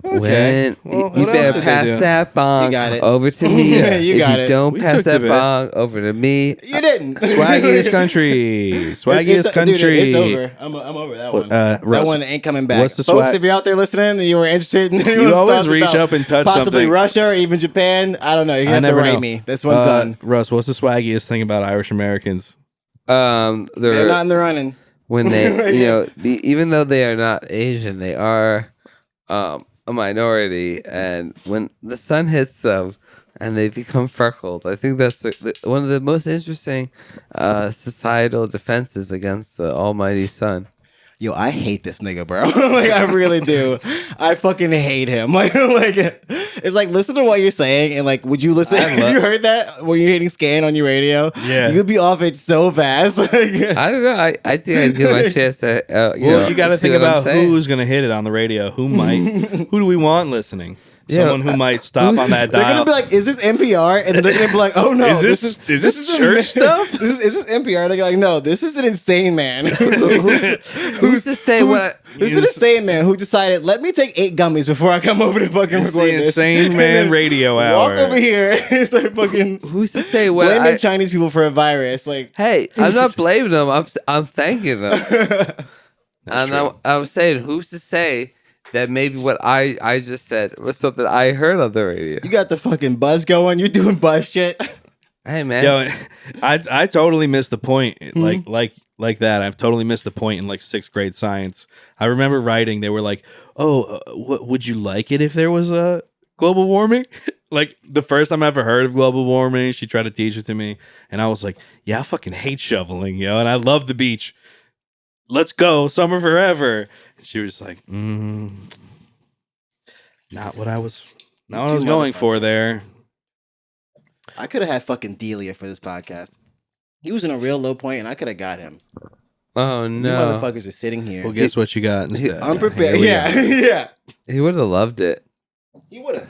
S2: Okay.
S3: When
S2: Well,
S3: you
S2: what else
S3: better
S2: did they
S3: pass
S2: do?
S3: that bong
S1: You got it.
S3: over to me.
S1: Yeah, you
S3: if
S1: got
S3: you
S1: it.
S3: don't
S2: We
S3: pass
S2: took the
S3: that
S2: bit.
S3: bong over to me,
S1: You didn't.
S2: Swaggiest country. Swaggiest country.
S1: Dude, it's over. I'm over that one.
S2: Russ,
S1: that one ain't coming back.
S2: what's the
S1: Folks,
S2: swag-
S1: if you're out there listening and you were interested in
S2: You always reach up and touch
S1: possibly
S2: something.
S1: Russia or even Japan, I don't know. You're
S2: I
S1: gonna have to
S2: never
S1: write
S2: know.
S1: me. This one's done.
S2: Russ, what's the swaggiest thing about Irish Americans?
S1: They're not in the running.
S3: when they, even though they are not Asian, they are a minority. And when the sun hits them and they become freckled, I think that's one of the most interesting societal defenses against the almighty sun.
S1: Yo, I hate this nigga, bro. Like, I really do. I fucking hate him. Like, it's like, listen to what you're saying, and like, would you listen? Have you heard that when you're hitting scan on your radio?
S2: Yeah.
S1: You'd be off it so fast. Like,
S3: I don't know. I think I'd give my chance to.
S2: You got to
S3: see
S2: think
S3: what I'm
S2: about
S3: saying.
S2: who's going to hit it on the radio. Who might? Who do we want listening?
S3: Yeah,
S2: Someone who might stop on that
S1: they're
S2: dial.
S1: gonna be like, "Is this NPR?" And then they're gonna be like, "Oh no,
S2: Is this church stuff?
S1: Is this NPR?" They're like, "No, this is an insane man."
S3: Who's to say what?
S1: This is an insane man who decided, "Let me take 8 gummies before I come over to fucking
S2: It's
S1: record
S2: the
S1: this."
S2: insane
S1: And
S2: man
S1: then
S2: radio hour.
S1: Walk over here and start fucking
S3: Who's to say what?
S1: blaming Chinese people for a virus. Like,
S3: Hey, I'm not blaming them. I'm thanking them. And I'm saying, who's to say that maybe what I just said was something I heard on the radio?
S1: you got the fucking buzz going. You're doing buzz shit.
S3: Hey man,
S2: Yo, I totally missed the point. Like that. I've totally missed the point in like 6th grade science. I remember writing. They were like, "Oh, would you like it if there was a global warming?" Like the first time I ever heard of global warming, she tried to teach it to me, and I was like, "Yeah, I fucking hate shoveling, yo, and I love the beach. Let's go, summer forever." And she was like, "Not what I was going for there."
S1: I could have had fucking Delia for this podcast. He was in a real low point, and I could have got him.
S3: oh
S1: You
S3: no,
S1: motherfuckers are sitting here.
S2: Well, guess what you got instead?
S1: Unprepared.
S2: Here we go.
S1: Yeah.
S3: he would have loved it.
S1: He would have.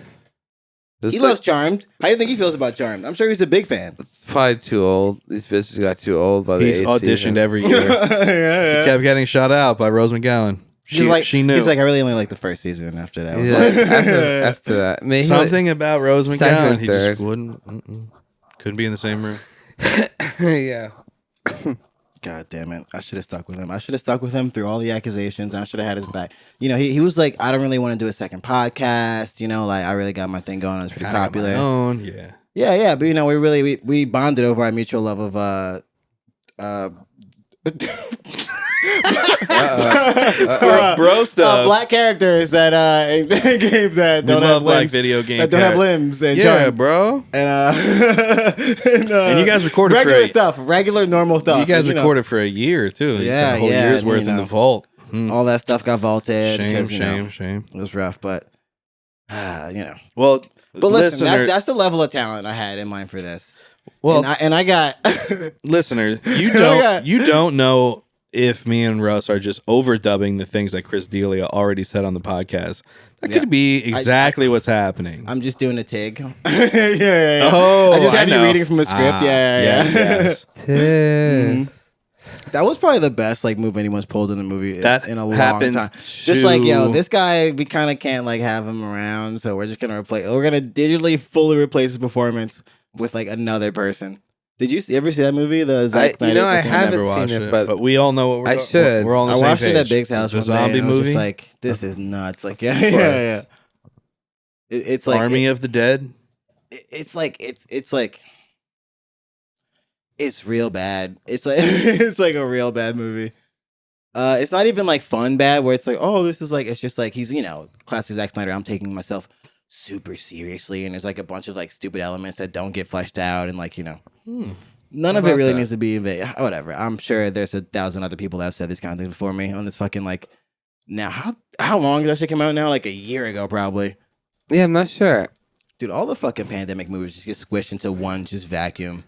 S3: This
S1: He
S3: is
S1: loves Charmed. How do you think he feels about Charmed? I'm sure he's a big fan.
S3: probably too old. These bitches got too old by the
S2: He's
S3: 8th
S2: auditioned
S3: season.
S2: every year.
S1: yeah.
S2: He kept getting shot out by Rose McGowan. She knew.
S1: He's like, I really only like the first season. After that, I was
S3: He's
S1: like,
S3: like, after that, I mean, he
S2: something about Rose McGowan.
S3: second,
S2: He
S3: third.
S2: just wouldn't. Couldn't be in the same room.
S3: yeah.
S1: God damn it! I should have stuck with him. I should have stuck with him through all the accusations. And I should have had his back. You know, he was like, I don't really want to do a second podcast. You know, like I really got my thing going. It's pretty
S2: Kinda got
S1: popular.
S2: my own, yeah.
S1: Yeah. But you know, we bonded over our mutual love of
S2: Bro stuff.
S1: Black characters that in games that
S2: We
S1: don't
S2: love
S1: have
S2: like
S1: limbs,
S2: video game
S1: that don't have
S2: characters.
S1: limbs, and
S2: Yeah, bro.
S1: and
S2: you guys recorded
S1: regular
S2: for
S1: stuff, regular normal stuff.
S2: You guys
S1: know,
S2: recorded for a year too. You
S1: Yeah,
S2: got a whole
S1: yeah,
S2: year's
S1: and,
S2: worth
S1: you
S2: in the
S1: know,
S2: vault.
S1: all that stuff got vaulted.
S2: Shame,
S1: because, you know,
S2: shame.
S1: it was rough, but you know.
S2: Well,
S1: But listen,
S2: listener,
S1: that's the level of talent I had in mind for this.
S2: well,
S1: and I got
S2: listener, you
S1: got-
S2: don't know if me and Russ are just overdubbing the things that Chris D'Elia already said on the podcast. That
S1: Yeah.
S2: could be exactly what's happening.
S1: I'm just doing a TIG. yeah.
S2: Oh,
S1: I just have you
S2: know.
S1: reading from a script. Yeah.
S2: Yes.
S1: Mhm. That was probably the best like move anyone's pulled in a movie
S2: That
S1: in a long
S2: happened
S1: time. Just like, yo, this guy, we kind of can't like have him around, so we're just gonna we're gonna digitally fully replace his performance with like another person. Did you ever see that movie? The Zack Snyder.
S3: I
S1: fucking-
S3: haven't
S2: Never watched
S3: seen it,
S2: it,
S3: but
S2: we all know what we're
S3: I should.
S2: We're all on the
S1: I
S2: same
S1: watched
S2: page.
S1: it at Big's house.
S2: It's a
S1: one day,
S2: zombie
S1: and I was
S2: movie.
S1: just like, this is nuts. Like, yeah. It's like
S2: Army of the Dead.
S1: it's like it's real bad. It's like it's like a real bad movie. It's not even like fun bad where it's like, oh, this is like, it's just like he's, you know, classic Zack Snyder. I'm taking myself super seriously, and there's like a bunch of like stupid elements that don't get fleshed out, and like, you know, none
S3: How
S1: of it
S3: about
S1: really
S3: that?
S1: needs to be whatever. I'm sure there's 1,000 other people that have said this kind of thing before me on this fucking like. Now, how long did that shit come out now? Like a year ago, probably.
S3: yeah, I'm not sure.
S1: Dude, all the fucking pandemic movies just get squished into one just vacuum.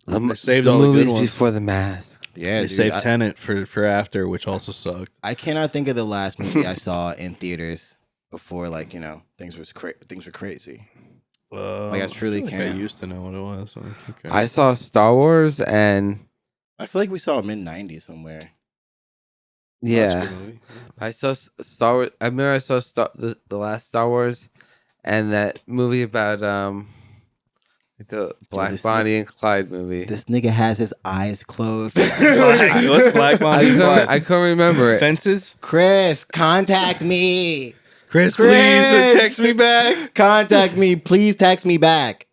S2: They saved
S3: the
S2: all the
S3: movies
S2: good ones.
S3: before the mask.
S1: Yeah,
S2: They
S1: dude,
S2: saved Tenet for after, which also sucked.
S1: I cannot think of the last movie I saw in theaters before, like, you know, things were crazy. Like, I truly
S2: feel
S1: can't.
S2: I used to know what it was. So, okay.
S3: I saw Star Wars and
S1: I feel like we saw mid '90s somewhere.
S2: That's a
S3: yeah,
S2: good movie.
S3: I saw Star Wars. I remember I saw the last Star Wars and that movie about the Black
S1: this
S3: Bonnie and Clyde movie.
S1: This nigga has his eyes closed.
S2: What's Black Bonnie and Clyde?
S3: I couldn't remember it.
S2: Fences?
S1: Chris, contact me.
S2: Chris,
S1: Chris!
S2: please text me back.
S1: Contact me. Please text me back.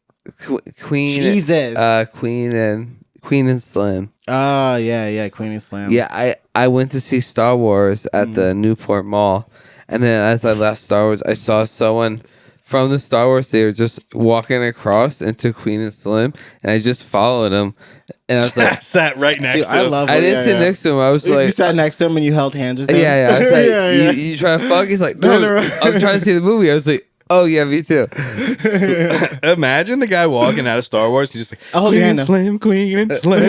S3: Queen,
S1: Jesus.
S3: Queen and Slim.
S1: Oh, yeah. Queen and Slam.
S3: Yeah, I went to see Star Wars at the Newport Mall, and then as I left Star Wars, I saw someone from the Star Wars theater just walking across into Queen and Slim, and I just followed him, and I was like,
S2: Sat right next
S1: Dude,
S2: to
S1: I
S2: him.
S1: love
S3: I didn't sit next to him. I was
S1: You
S3: like,
S1: sat next to him and you held hands with him?
S3: yeah. I was like,
S1: Yeah.
S3: You trying to fuck? He's like, no,
S1: No.
S3: I'm trying to see the movie. I was like, oh yeah, me too.
S2: Imagine the guy walking out of Star Wars. He's just like,
S1: I'll hold your hand now.
S2: Queen and Slim.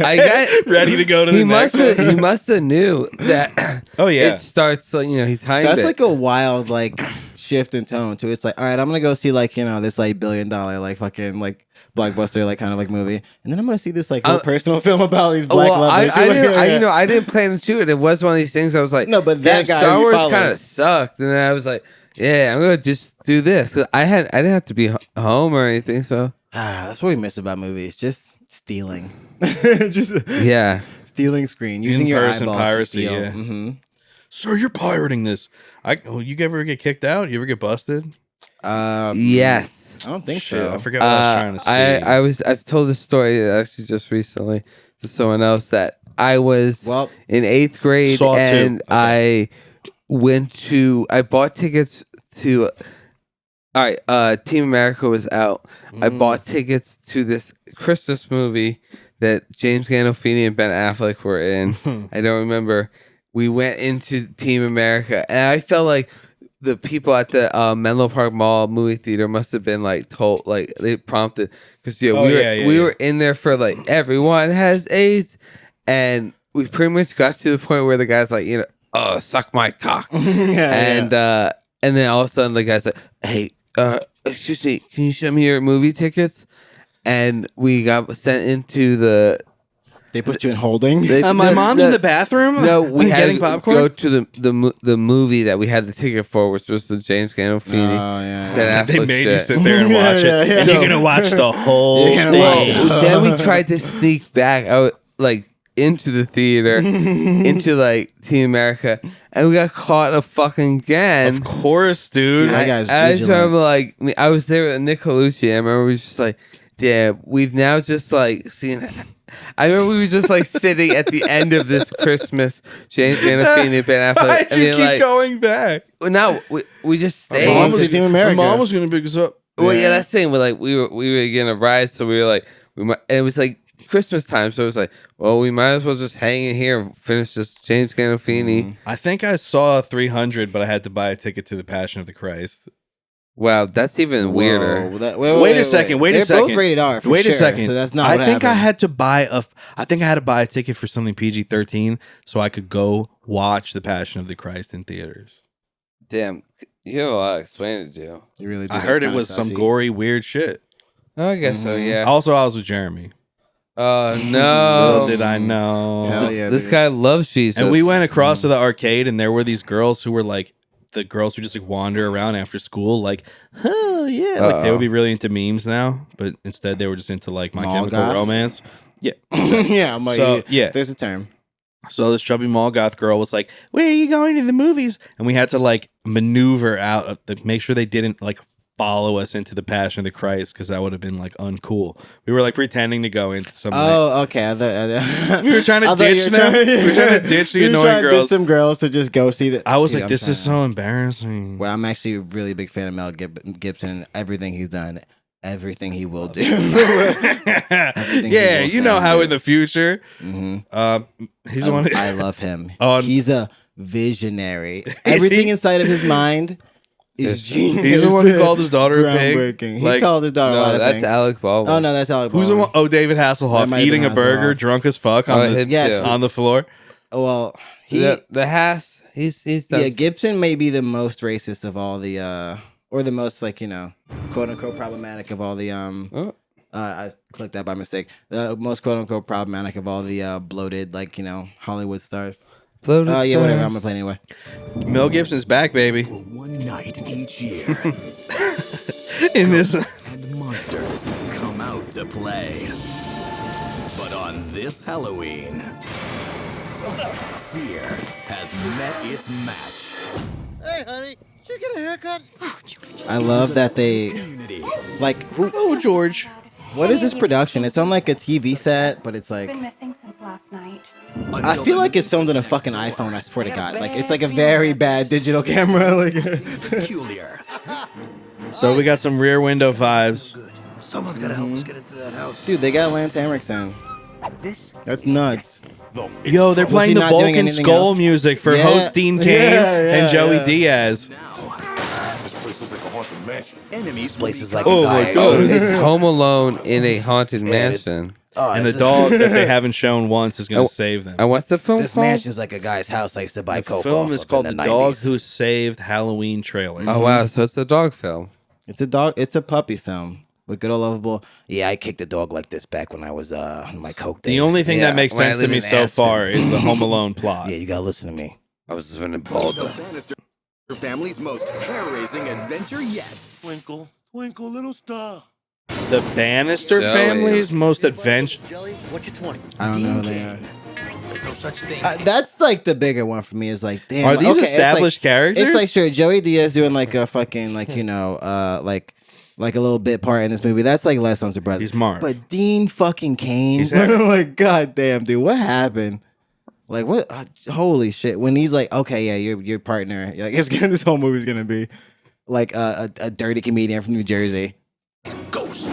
S3: I got
S2: ready to go to the
S3: he
S2: next
S3: he must have knew that.
S2: Oh, yeah.
S3: It starts like he timed
S1: That's
S3: it.
S1: like a wild like shift in tone too. It's like, all right, I'm gonna go see like, you know, this like $1 billion like fucking like blockbuster like kind of like movie, and then I'm gonna see this like real personal film about these black lovers.
S3: I didn't,
S1: Yeah.
S3: I didn't plan to do it. It was one of these things. I was like,
S1: No, but that
S3: "Damn,
S1: guy
S3: Star
S1: you
S3: Wars
S1: followed."
S3: kind of sucked, and then I was like, yeah, I'm gonna just do this. 'Cause I didn't have to be home or anything, so
S1: That's what we miss about movies. Just stealing. Just
S3: yeah.
S1: stealing screen, using your
S2: In-person
S1: eyeballs
S2: piracy,
S1: to steal.
S2: yeah.
S1: Mm-hmm.
S2: Sir, you're pirating this. You ever get kicked out? You ever get busted?
S3: Yes.
S1: I don't think
S2: Shit,
S1: so.
S2: I forgot what I was trying to say.
S3: I've told this story actually just recently to someone else that I was
S1: Well,
S3: in 8th grade
S2: Saw two.
S3: and
S2: Okay.
S3: I bought tickets to all right, Team America was out. I bought tickets to this Christmas movie that James Gandolfini and Ben Affleck were in. I don't remember. We went into Team America, and I felt like the people at the Menlo Park Mall movie theater must have been like told, like they prompted, because we were in there for like everyone has AIDS, and we pretty much got to the point where the guy's like, oh, suck my cock, and then all of a sudden the guy's like, hey, excuse me, can you show me your movie tickets? And we got sent into the.
S1: they put you in holding.
S2: My mom's in the bathroom.
S3: No, we had
S2: getting
S3: to
S2: popcorn.
S3: go to the movie that we had the ticket for, which was the James Gandolfini.
S1: Oh, yeah.
S3: Ben
S2: They
S3: Affleck
S2: made you
S3: shit.
S2: sit there and watch
S1: Yeah,
S2: it.
S1: yeah.
S2: And you're gonna watch the whole
S1: You're gonna
S2: thing.
S1: watch
S3: Then we tried to sneak back out, like into the theater, into like Team America, and we got caught again.
S2: Of course, dude.
S1: Dude, that guy's
S3: I just
S1: vigilant.
S3: remember, I was there with Nick Colucci. I remember we was just like, yeah, we've now just like seen I remember we were just like sitting at the end of this Christmas. James Gandolfini, Ben Affleck.
S2: Why'd you keep going back?
S3: No, we just stayed.
S1: Mom was Team America.
S2: My mom was gonna pick us up.
S3: Well, yeah, that's the thing. We were getting a ride, so we were like, and it was like Christmas time, so it was like, well, we might as well just hang in here and finish this James Gandolfini.
S2: I think I saw 300, but I had to buy a ticket to the Passion of the Christ.
S3: Wow, that's even weirder.
S2: Wait a second.
S1: They're both rated R.
S2: Wait
S1: a
S2: second.
S1: So that's not.
S2: I think I had to buy a ticket for something PG-13 so I could go watch the Passion of the Christ in theaters.
S3: Damn, you have a lot of explaining to do.
S1: You really do.
S2: I heard it was some gory, weird shit.
S3: Oh, I guess so. Yeah.
S2: Also, I was with Jeremy.
S3: Oh no!
S2: Little did I know.
S1: Hell yeah,
S3: this guy loves Jesus.
S2: And we went across to the arcade, and there were these girls who were like the girls who just like wander around after school, like, oh yeah, like they would be really into memes now, but instead they were just into like My Chemical Romance. Yeah,
S1: yeah. I'm like,
S2: so yeah,
S1: there's a term.
S2: So this chubby mall goth girl was like, "Where are you going to the movies?" And we had to like maneuver out of make sure they didn't like follow us into the Passion of the Christ because that would have been like uncool. We were like pretending to go into some.
S1: Oh, okay.
S2: We were trying to ditch them. We were trying to ditch the annoying girls.
S1: Ditch some girls to just go see that.
S2: I was like, this is so embarrassing.
S1: Well, I'm actually a really big fan of Mel Gibson and everything he's done. Everything he will do.
S2: Yeah, you know how in the future, he's the one.
S1: I love him. He's a visionary. Everything inside of his mind is genius.
S2: He's the one who called his daughter a pig.
S1: He called his daughter a lot of things.
S3: That's Alec Baldwin.
S1: Oh no, that's Alec Baldwin.
S2: Who's the one? Oh, David Hasselhoff eating a burger, drunk as fuck on the floor.
S1: Well,
S3: the Hass. He's
S1: yeah. Gibson may be the most racist of all the or the most like quote unquote problematic of all the I clicked that by mistake. The most quote unquote problematic of all the bloated Hollywood stars.
S3: Bloated
S1: yeah,
S3: stars.
S1: whatever. I'm gonna play anyway.
S2: Mel Gibson's back, baby.
S4: For one night each year,
S2: in this,
S4: and monsters come out to play. But on this Halloween, fear has met its match.
S5: Hey, honey, did you get a haircut?
S6: Oh, George.
S1: I love that they
S4: Unity.
S2: Oh, George.
S1: What is this production? It's on like a TV set, but it's like
S6: Been missing since last night.
S1: I feel like it's filmed on a fucking iPhone. I swear to God, like it's like a very bad digital camera. Like
S4: Peculiar.
S2: So we got some Rear Window vibes.
S5: Someone's gotta help us get into that house.
S1: Dude, they got Lance Henriksen. That's nuts.
S2: Yo, they're playing the Vulcan Skull music for host Dean Cain and Joey Diaz.
S4: This place is like a haunted mansion. Enemies
S5: Places
S4: will
S5: like
S4: be
S5: a
S3: my
S5: guy.
S3: God. It's Home Alone in a haunted mansion.
S2: And the dog that they haven't shown once is going to save them.
S3: And what's the film
S5: This
S3: called?
S5: mansion's like a guy's house I used to buy
S2: The
S5: coke
S2: film
S5: off
S2: is
S5: of
S2: called
S5: in
S2: The
S5: the
S2: Dog
S5: 90s.
S2: Who Saved Halloween Trailer.
S3: Oh wow, so it's a dog film.
S1: It's a dog. It's a puppy film with good old lovable.
S5: Yeah, I kicked a dog like this back when I was in my coke days.
S2: The only thing
S3: Yeah,
S2: that makes
S5: when I
S2: sense to
S5: lived
S2: me
S5: in
S2: so
S5: Aspen.
S2: far is the Home Alone plot.
S5: Yeah, you gotta listen to me.
S3: I was living in
S4: the
S3: Baltimore.
S4: Bannister family's most hair-raising adventure yet.
S7: Twinkle, twinkle, little star.
S2: The Bannister
S3: Joey.
S2: family's most adventure.
S7: Jelly, what's your 20?
S1: I don't know who they
S4: Dean
S1: are.
S4: Cain.
S7: There's no such thing.
S1: That's like the bigger one for me. Is like, damn.
S2: Are these
S1: okay, it's
S2: established characters?
S1: It's like sure, Joey Diaz doing like a fucking like like a little bit part in this movie. That's like less on surprise.
S2: He's Marv.
S1: But Dean fucking Cain.
S2: He's Harry.
S1: Like, goddamn, dude, what happened? Like, what? Holy shit! When he's like, okay, yeah, your partner. Like, this whole movie's gonna be like a dirty comedian from New Jersey.
S4: Ghost.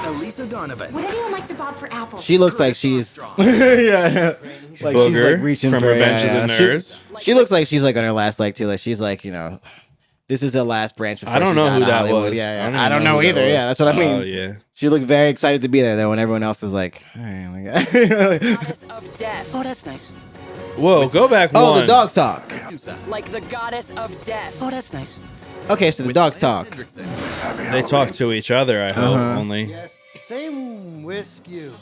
S4: Elisa Donovan.
S6: Would anyone like to bob for apples?
S1: She looks like she's yeah, like she's
S2: Booger
S1: like reaching
S2: from
S1: for
S2: Revenge of the Nerds.
S1: She looks like she's like on her last leg too. Like she's like this is the last branch. Before
S2: I don't
S1: she's
S2: know
S1: out
S2: who
S1: of
S2: that
S1: Hollywood.
S2: was.
S1: Yeah,
S2: I
S1: I don't know
S2: who that
S1: either.
S2: was.
S1: Yeah, that's what I mean.
S2: Oh yeah.
S1: She looked very excited to be there though, when everyone else is like, all right,
S8: Goddess of death.
S5: Oh, that's nice.
S2: Whoa, go back
S1: oh,
S2: one.
S1: the dogs talk.
S8: Like the goddess of death.
S5: Oh, that's nice.
S1: Okay, so the dogs talk.
S2: They talk to each other, I hope,
S1: Uh-huh.
S2: only.
S7: Yes, same whisk you.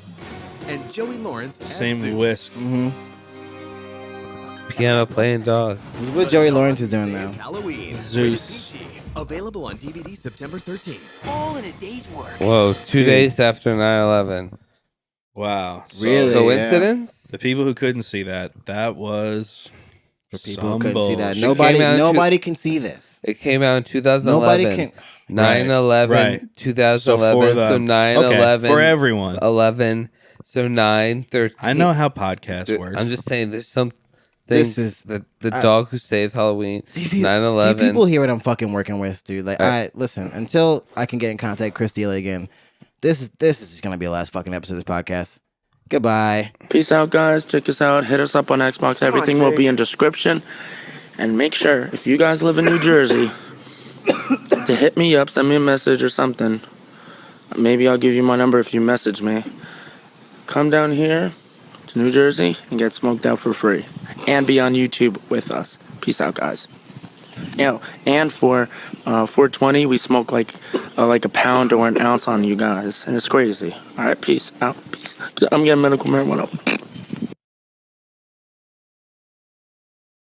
S4: And Joey Lawrence as
S2: Same
S4: Zeus.
S2: whisk.
S1: Mm-hmm.
S3: Piano playing dog.
S1: This is what Joey Lawrence is doing now.
S4: Halloween.
S2: Zeus.
S4: Rated PG. Available on DVD September 13th.
S5: All in a day's work.
S3: Whoa, 2 days after 9/11.
S2: Wow. So
S1: Really?
S3: Coincidence?
S2: the people who couldn't see that was
S1: For people who couldn't see that,
S3: It came out in
S1: nobody can see this.
S3: It came out in 2011.
S1: Nobody can.
S3: 9/11,
S2: Right.
S3: 2011. So 9/11.
S2: for everyone.
S3: 11. So 9/13.
S2: I know how podcast works.
S3: I'm just saying there's some
S1: This
S3: things
S1: is-
S3: the dog who saved Halloween. 9/11.
S1: Do people hear what I'm fucking working with, dude? Like, listen. Until I can get in contact with Chris D'Elia again, this is just gonna be the last fucking episode of this podcast. Goodbye.
S9: Peace out, guys. Check us out. Hit us up on Xbox. Everything will be in description. And make sure, if you guys live in New Jersey, to hit me up, send me a message or something. Maybe I'll give you my number if you message me. Come down here to New Jersey and get smoked out for free. And be on YouTube with us. Peace out, guys. And for 420, we smoke like a pound or an ounce on you guys. And it's crazy. All right, peace out. Peace. I'm getting medical marijuana.